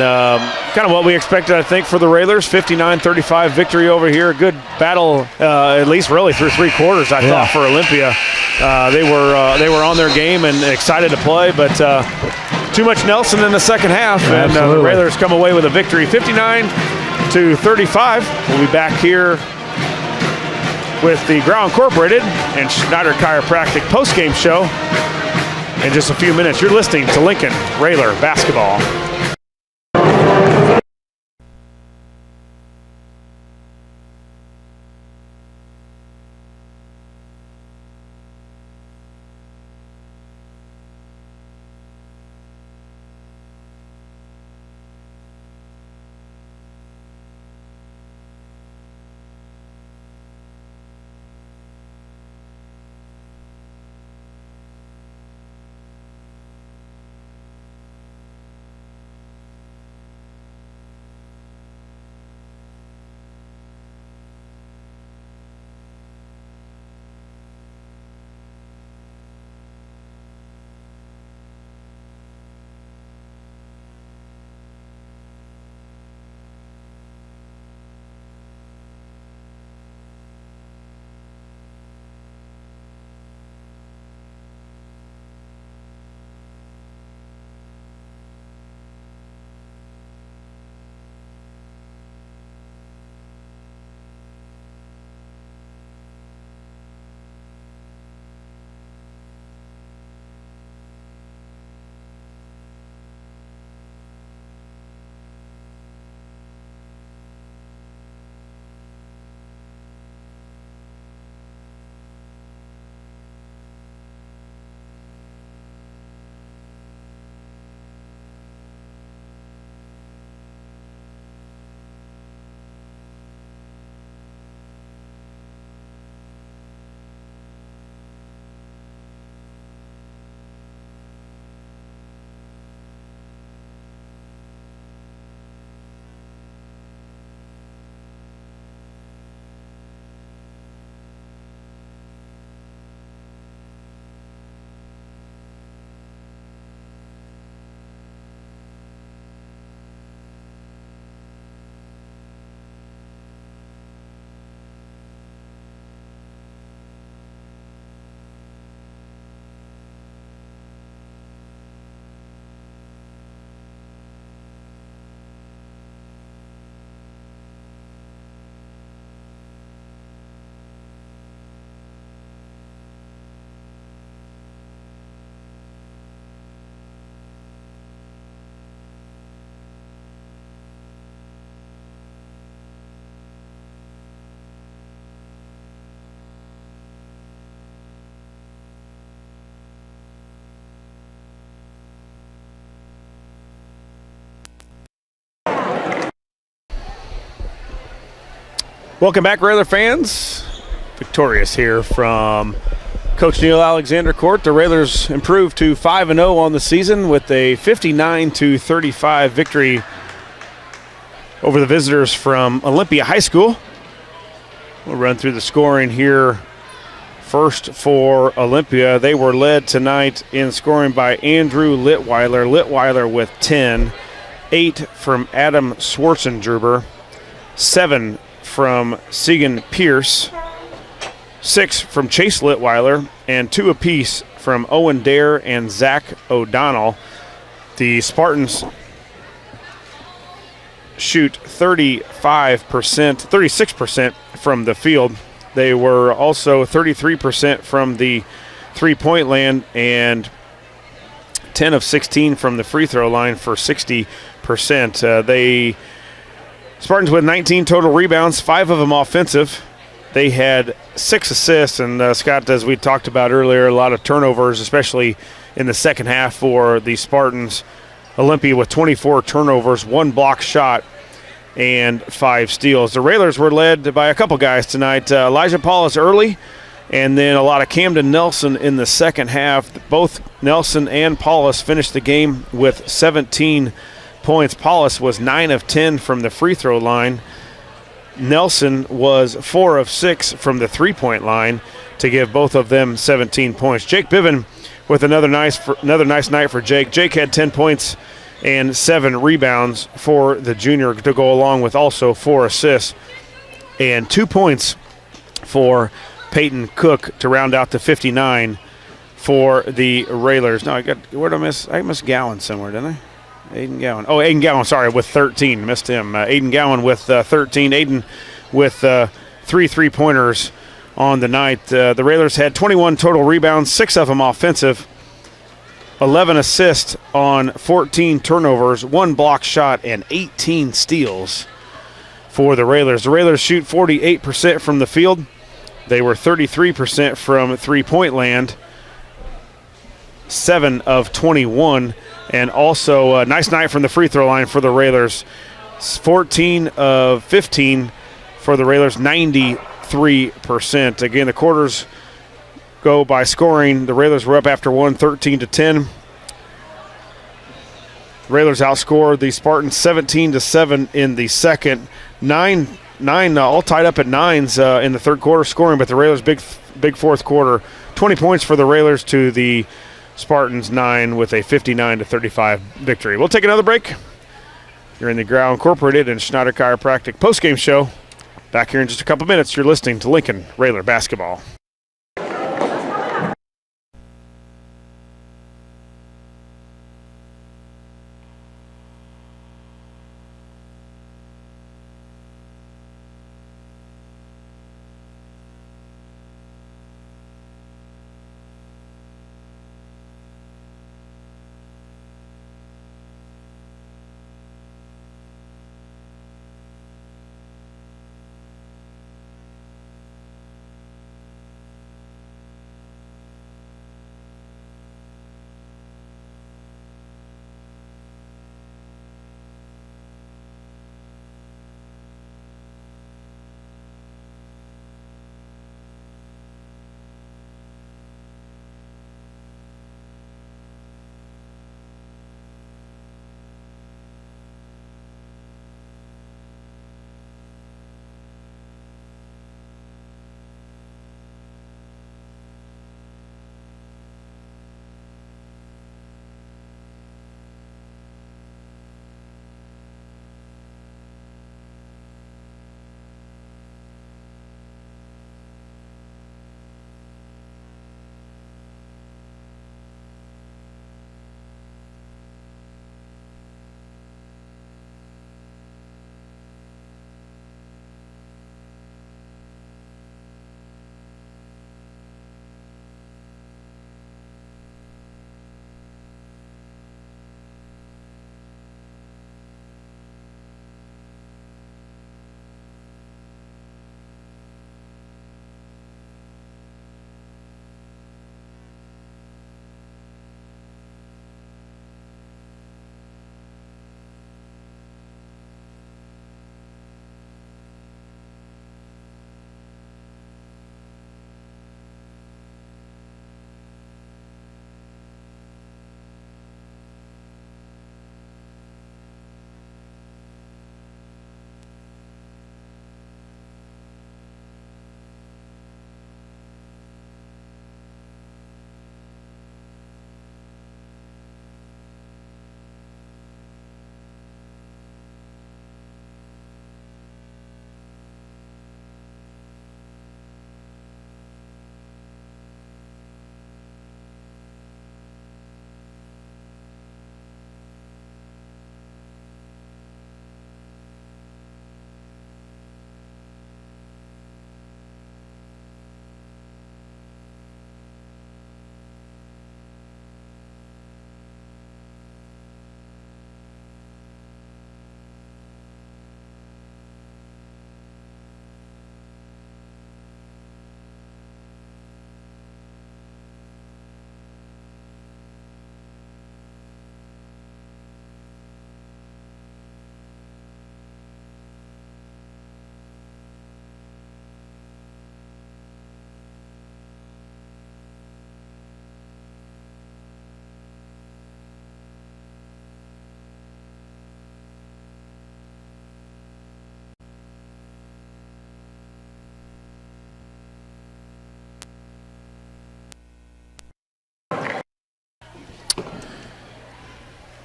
kind of what we expected, I think, for the Railers. 59-35 victory over here. Good battle, at least really through 3 quarters, I thought, for Olympia. They were on their game and excited to play, but too much Nelson in the second half, and the Railers come away with a victory, 59-35. We'll be back here with the Ground Incorporated and Schneider Chiropractic postgame show in just a few minutes. You're listening to Lincoln Railer Basketball. Welcome back, Railer fans. Victorious here from Coach Neil Alexander Court. The Railers improved to 5-0 on the season with a 59-35 victory over the visitors from Olympia High School. We'll run through the scoring here. First for Olympia, they were led tonight in scoring by Andrew Litweiler. Litweiler with 10, 8 from Adam Schwarzengerber, 7 from Segan Pierce, 6 from Chase Litweiler, and 2 apiece from Owen Dare and Zach O'Donnell. The Spartans shoot 36% from the field. They were also 33% from the three-point land and 10 of 16 from the free throw line for 60%. Spartans with 19 total rebounds, 5 of them offensive. They had 6 assists, and Scott, as we talked about earlier, a lot of turnovers, especially in the second half for the Spartans. Olympia with 24 turnovers, 1 block shot, and 5 steals. The Railers were led by a couple guys tonight. Elijah Paulus early, and then a lot of Camden Nelson in the second half. Both Nelson and Paulus finished the game with 17 points. Paulus was 9 of 10 from the free throw line. Nelson was 4 of 6 from the three-point line to give both of them 17 points. Jake Biven with another nice night for Jake. Jake had 10 points and 7 rebounds for the junior to go along with also 4 assists and 2 points for Peyton Cook to round out the 59 for the Railers. No, where did I miss? I missed Gowan somewhere, didn't I? Aiden Gowan. Oh, Aiden Gowan, sorry, with 13. Missed him. Aiden Gowan with 13. Aiden with 3 3-pointers on the night. The Railers had 21 total rebounds, 6 of them offensive, 11 assists on 14 turnovers, 1 block shot, and 18 steals for the Railers. The Railers shoot 48% from the field. They were 33% from three-point land, 7 of 21. And also a nice night from the free throw line for the Railers. 14 of 15 for the Railers, 93%. Again, the quarters go by scoring. The Railers were up after 1, 13-10. Railers outscored the Spartans 17-7 in the second. Nine all tied up at 9s in the third quarter scoring, but the Railers big fourth quarter. 20 points for the Railers to the Spartans 9 with a 59-35 victory. We'll take another break. You're in the Grau Incorporated and Schneider Chiropractic postgame show. Back here in just a couple minutes. You're listening to Lincoln Railer Basketball.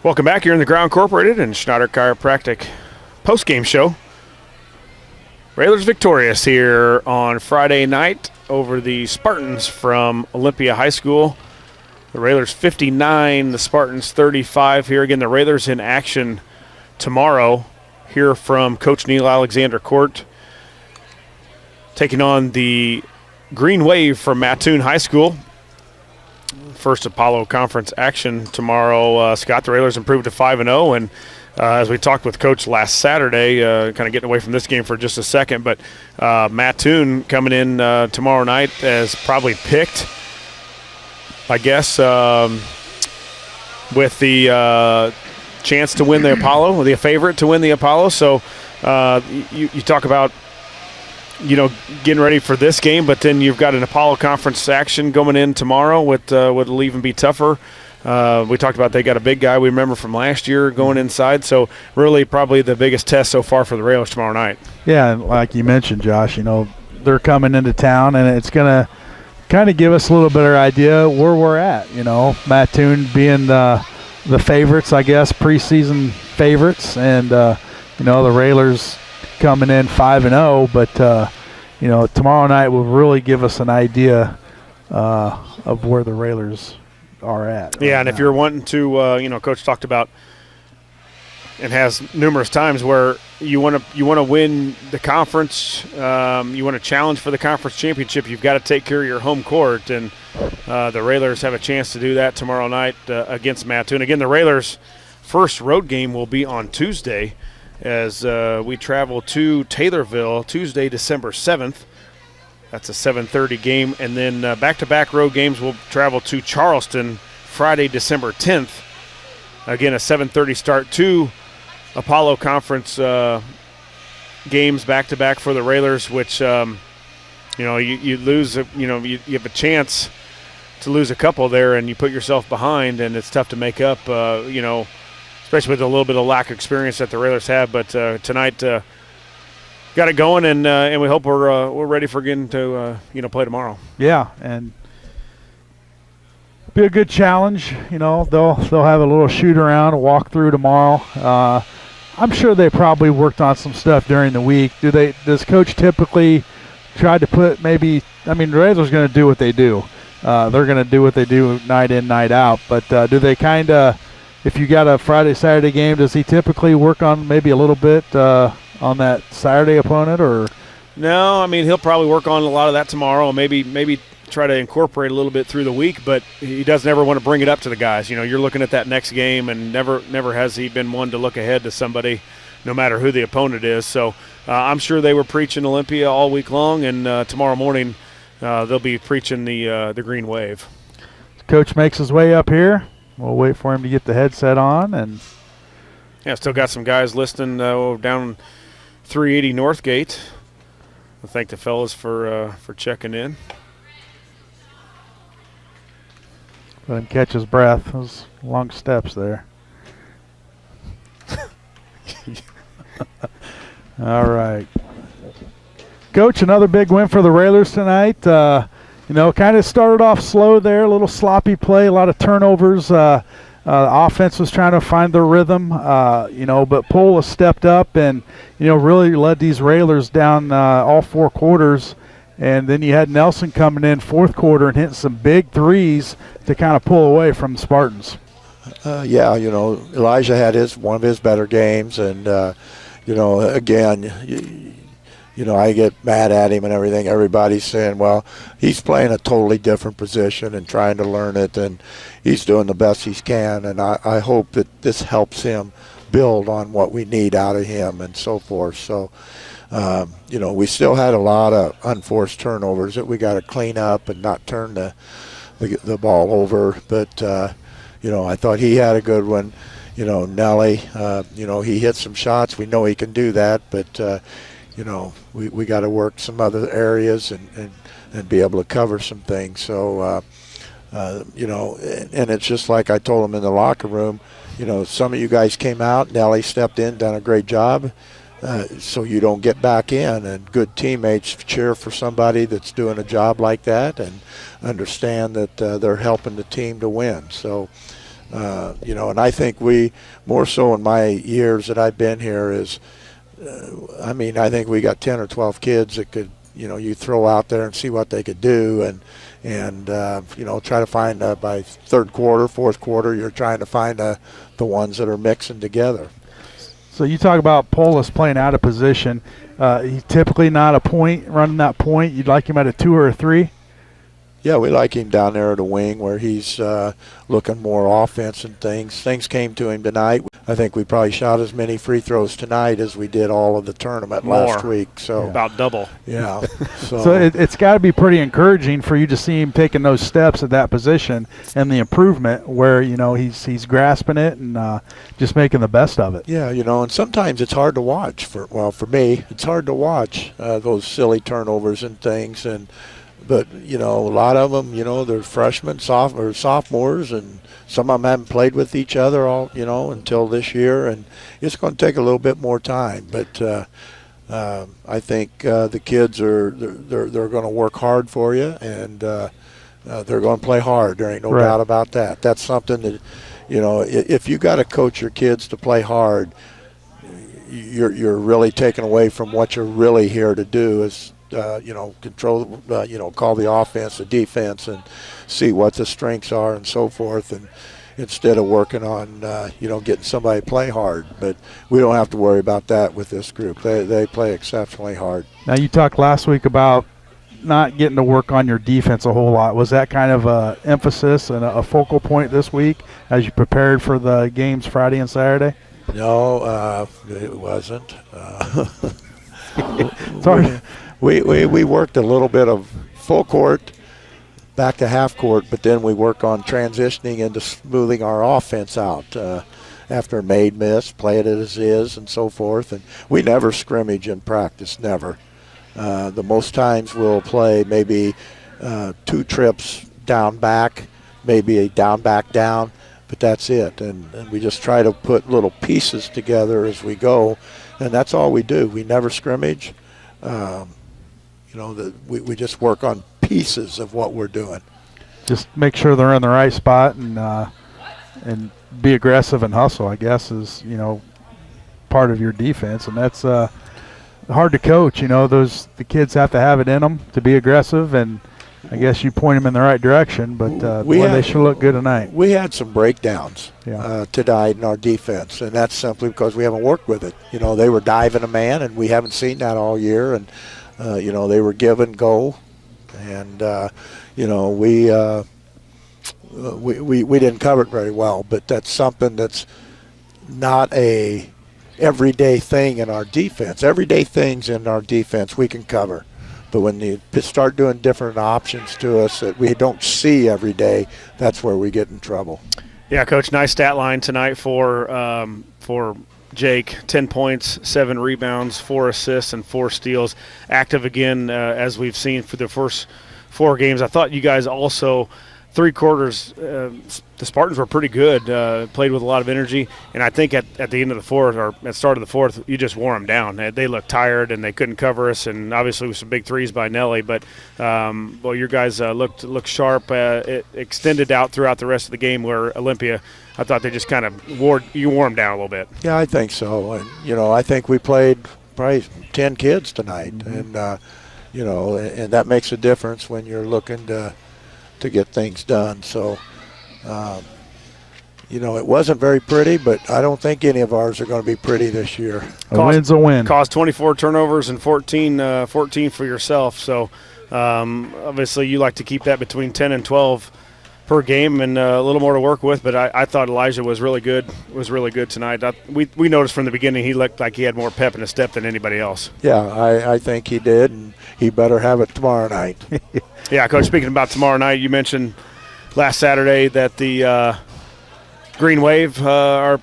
Welcome back here in the Ground Incorporated and Schneider Chiropractic postgame show. Railers victorious here on Friday night over the Spartans from Olympia High School. The Railers 59, the Spartans 35 here. Again, the Railers in action tomorrow here from Coach Neil Alexander Court, taking on the Green Wave from Mattoon High School. First Apollo Conference action tomorrow. Scott, the Railers improved to 5-0, and as we talked with Coach last Saturday, kind of getting away from this game for just a second, but Mattoon coming in tomorrow night as probably picked, I guess, with the chance to win the Apollo, the favorite to win the Apollo. So you talk about, getting ready for this game, but then you've got an Apollo Conference action going in tomorrow will even be tougher. We talked about they got a big guy we remember from last year going inside, so really probably the biggest test so far for the Railers tomorrow night. Yeah, and like you mentioned, Josh, they're coming into town, and it's going to kind of give us a little better idea where we're at. Mattoon being the favorites, I guess, preseason favorites, and the Railers coming in 5-0, but tomorrow night will really give us an idea of where the Railers are at. Yeah, and if you're wanting to, Coach talked about and has numerous times where you want to win the conference, you want to challenge for the conference championship, you've got to take care of your home court, and the Railers have a chance to do that tomorrow night against Mattoon. Again, the Railers' first road game will be on Tuesday, as we travel to Taylorville Tuesday, December 7th. That's a 7:30 game. And then back-to-back road games will travel to Charleston Friday, December 10th. Again, a 7:30 start. 2 Apollo Conference games back-to-back for the Railers, which, you lose, you have a chance to lose a couple there, and you put yourself behind, and it's tough to make up, especially with a little bit of lack of experience that the Railers have. But tonight, got it going, and we hope we're ready for getting to play tomorrow. Yeah, and be a good challenge. They'll have a little shoot around, a walk through tomorrow. I'm sure they probably worked on some stuff during the week. Does Coach typically try to put the Railers going to do what they do. They're going to do what they do night in, night out. But do they kind of, if you got a Friday, Saturday game, does he typically work on maybe a little bit on that Saturday opponent? Or no, he'll probably work on a lot of that tomorrow. Maybe try to incorporate a little bit through the week, but he doesn't ever want to bring it up to the guys. You're looking at that next game, and never has he been one to look ahead to somebody, no matter who the opponent is. So I'm sure they were preaching Olympia all week long, and tomorrow morning they'll be preaching the Green Wave. Coach makes his way up here. We'll wait for him to get the headset on, and still got some guys listening down 380 Northgate. I thank the fellas for checking in. Let him catch his breath. Those long steps there. All right. Coach, another big win for the Railers tonight. Kind of started off slow there, a little sloppy play, a lot of turnovers. The offense was trying to find their rhythm, but Poole has stepped up and, really led these Railers down all 4 quarters. And then you had Nelson coming in fourth quarter and hitting some big threes to kind of pull away from the Spartans. Elijah had one of his better games, and again, I get mad at him and everything. Everybody's saying, well, he's playing a totally different position and trying to learn it, and he's doing the best he can. And I hope that this helps him build on what we need out of him and so forth. So, we still had a lot of unforced turnovers that we got to clean up and not turn the ball over. But, I thought he had a good one. Nelly, he hit some shots. We know he can do that, but, we got to work some other areas and be able to cover some things. So, and it's just like I told him in the locker room, some of you guys came out, Nelly stepped in, done a great job. So you don't get back in, and good teammates cheer for somebody that's doing a job like that and understand that they're helping the team to win. So, And I think we, more so in my years that I've been here, is, I think we got 10 or 12 kids that could, you throw out there and see what they could do, and try to find by third quarter, fourth quarter, you're trying to find the ones that are mixing together. So you talk about Polis playing out of position. He's typically not a point, running that point. You'd like him at a 2 or a 3? Yeah, we like him down there at the wing where he's looking more offense and things. Things came to him tonight. I think we probably shot as many free throws tonight as we did all of the tournament last week. So about double. Yeah. So it's got to be pretty encouraging for you to see him taking those steps at that position and the improvement where, he's grasping it and just making the best of it. Yeah, and sometimes it's hard to watch. For me, it's hard to watch those silly turnovers and things. But, a lot of them, they're freshmen, sophomores, and some of them haven't played with each other all, until this year. And it's going to take a little bit more time. But I think the kids they're going to work hard for you, and they're going to play hard. There ain't no doubt about that. That's something that, if you got to coach your kids to play hard, you're really taking away from what you're really here to do is, control, call the offense, the defense, and see what the strengths are and so forth. And instead of working on, getting somebody to play hard. But we don't have to worry about that with this group. They play exceptionally hard. Now, you talked last week about not getting to work on your defense a whole lot. Was that kind of a emphasis and a focal point this week as you prepared for the games Friday and Saturday? No, it wasn't. Sorry. We worked a little bit of full court, back to half court, but then we work on transitioning into smoothing our offense out after a made miss, play it as is, and so forth. And we never scrimmage in practice, never. The most times we'll play maybe 2 trips down back, maybe a down back down, but that's it. And we just try to put little pieces together as we go, and that's all we do. We never scrimmage. We just work on pieces of what we're doing. Just make sure they're in the right spot and be aggressive and hustle, I guess, is, part of your defense. And that's hard to coach. The kids have to have it in them to be aggressive, and I guess you point them in the right direction, but they sure look good tonight. We had some breakdowns tonight in our defense, and that's simply because we haven't worked with it. They were diving a man, and we haven't seen that all year, and they were give and go, and we didn't cover it very well. But that's something that's not a everyday thing in our defense. Everyday things in our defense we can cover, but when you start doing different options to us that we don't see every day, that's where we get in trouble. Yeah, Coach, nice stat line tonight for Jake. 10 points, 7 rebounds, 4 assists, and 4 steals. Active again, as we've seen for the first 4 games. I thought you guys also, 3 quarters, the Spartans were pretty good, played with a lot of energy. And I think at the end of the fourth, or at the start of the fourth, you just wore them down. They looked tired, and they couldn't cover us. And obviously with some big threes by Nelly. But, your guys looked sharp. It extended out throughout the rest of the game where Olympia, I thought they just kind of wore them down a little bit. Yeah, I think so. And, I think we played probably 10 kids tonight. Mm-hmm. And, and that makes a difference when you're looking to get things done. So, it wasn't very pretty, but I don't think any of ours are going to be pretty this year. A win's a win. Caused 24 turnovers and 14 for yourself. So, obviously you like to keep that between 10 and 12 per game, and a little more to work with. But I thought Elijah was really good tonight. We noticed from the beginning he looked like he had more pep in his step than anybody else. Yeah, I think he did, and he better have it tomorrow night. Yeah, Coach, speaking about tomorrow night, you mentioned last Saturday that the Green Wave are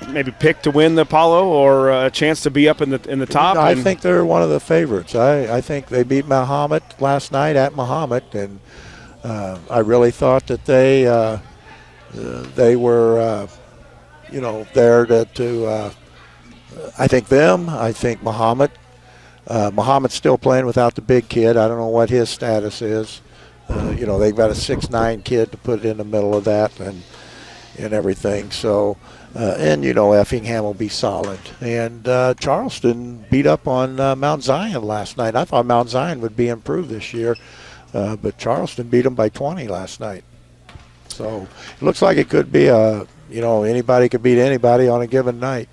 maybe picked to win the Apollo, or a chance to be up in the top. I think they're one of the favorites. I think they beat Mahomet last night at Mahomet, and I really thought that they were there to I think Mahomet. Mahomet's still playing without the big kid. I don't know what his status is. They've got a 6'9" kid to put in the middle of that, and and everything. So, and Effingham will be solid. And Charleston beat up on Mount Zion last night. I thought Mount Zion would be improved this year, but Charleston beat them by 20 last night. So it looks like it could be anybody could beat anybody on a given night.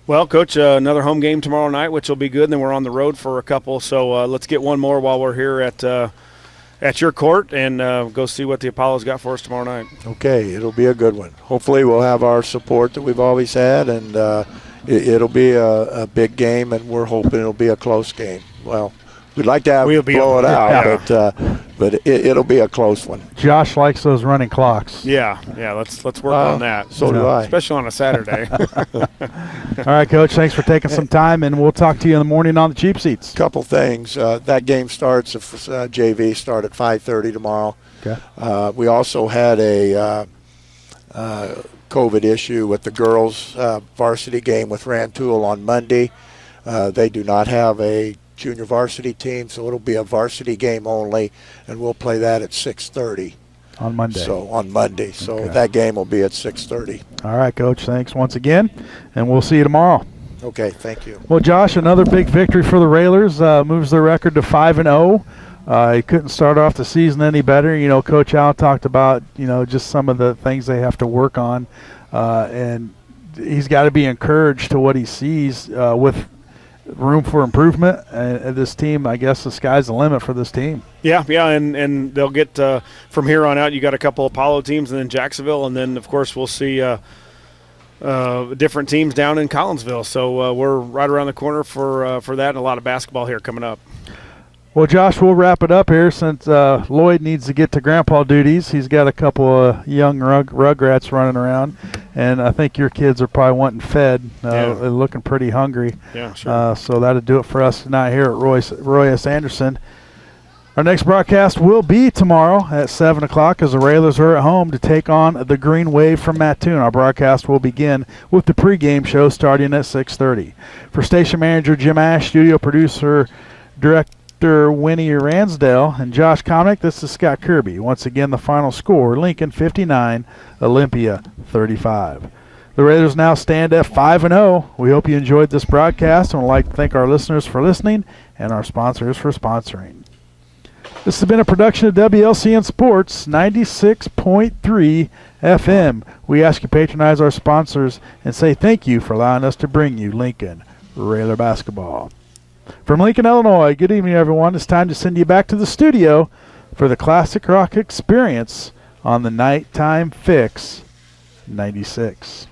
Well, Coach, another home game tomorrow night, which will be good. And then we're on the road for a couple. So let's get one more while we're here at your court and go see what the Apollo's got for us tomorrow night. Okay, it'll be a good one. Hopefully we'll have our support that we've always had, and it'll be a big game, and we're hoping it'll be a close game. Well, we'd like to blow it out, but it'll be a close one. Josh likes those running clocks. Yeah, let's work on that. So do I. Especially on a Saturday. All right, Coach, thanks for taking some time, and we'll talk to you in the morning on the cheap seats. Couple things. That game starts, if JV start at 5:30 tomorrow. Okay. We also had a COVID issue with the girls' varsity game with Rantoul on Monday. They do not have a junior varsity team, so it'll be a varsity game only, and we'll play that at 6:30 on Monday. So that game will be at 6:30. All right, Coach, thanks once again, and we'll see you tomorrow. Okay, thank you. Well, Josh, another big victory for the Railers, moves their record to 5-0. He couldn't start off the season any better. Coach Al talked about just some of the things they have to work on, and he's got to be encouraged to what he sees with room for improvement, and this team, I guess the sky's the limit for this team. Yeah, and they'll get from here on out. You got a couple Apollo teams, and then Jacksonville, and then of course we'll see different teams down in Collinsville. So we're right around the corner for that, and a lot of basketball here coming up. Well, Josh, we'll wrap it up here since Lloyd needs to get to grandpa duties. He's got a couple of young rugrats running around, and I think your kids are probably wanting fed. They're looking pretty hungry. Yeah, sure. So that'll do it for us tonight here at Roy S. Anderson. Our next broadcast will be tomorrow at 7 o'clock as the Railers are at home to take on the Green Wave from Mattoon. Our broadcast will begin with the pregame show starting at 6:30. For station manager Jim Ash, studio producer, director Winnie Ransdale, and Josh Comnick, this is Scott Kirby. Once again, the final score, Lincoln 59, Olympia 35. The Raiders now stand at 5-0. We hope you enjoyed this broadcast and would like to thank our listeners for listening and our sponsors for sponsoring. This has been a production of WLCN Sports 96.3 FM. We ask you to patronize our sponsors and say thank you for allowing us to bring you Lincoln Railer basketball. From Lincoln, Illinois, good evening, everyone. It's time to send you back to the studio for the Classic Rock Experience on the Nighttime Fix 96.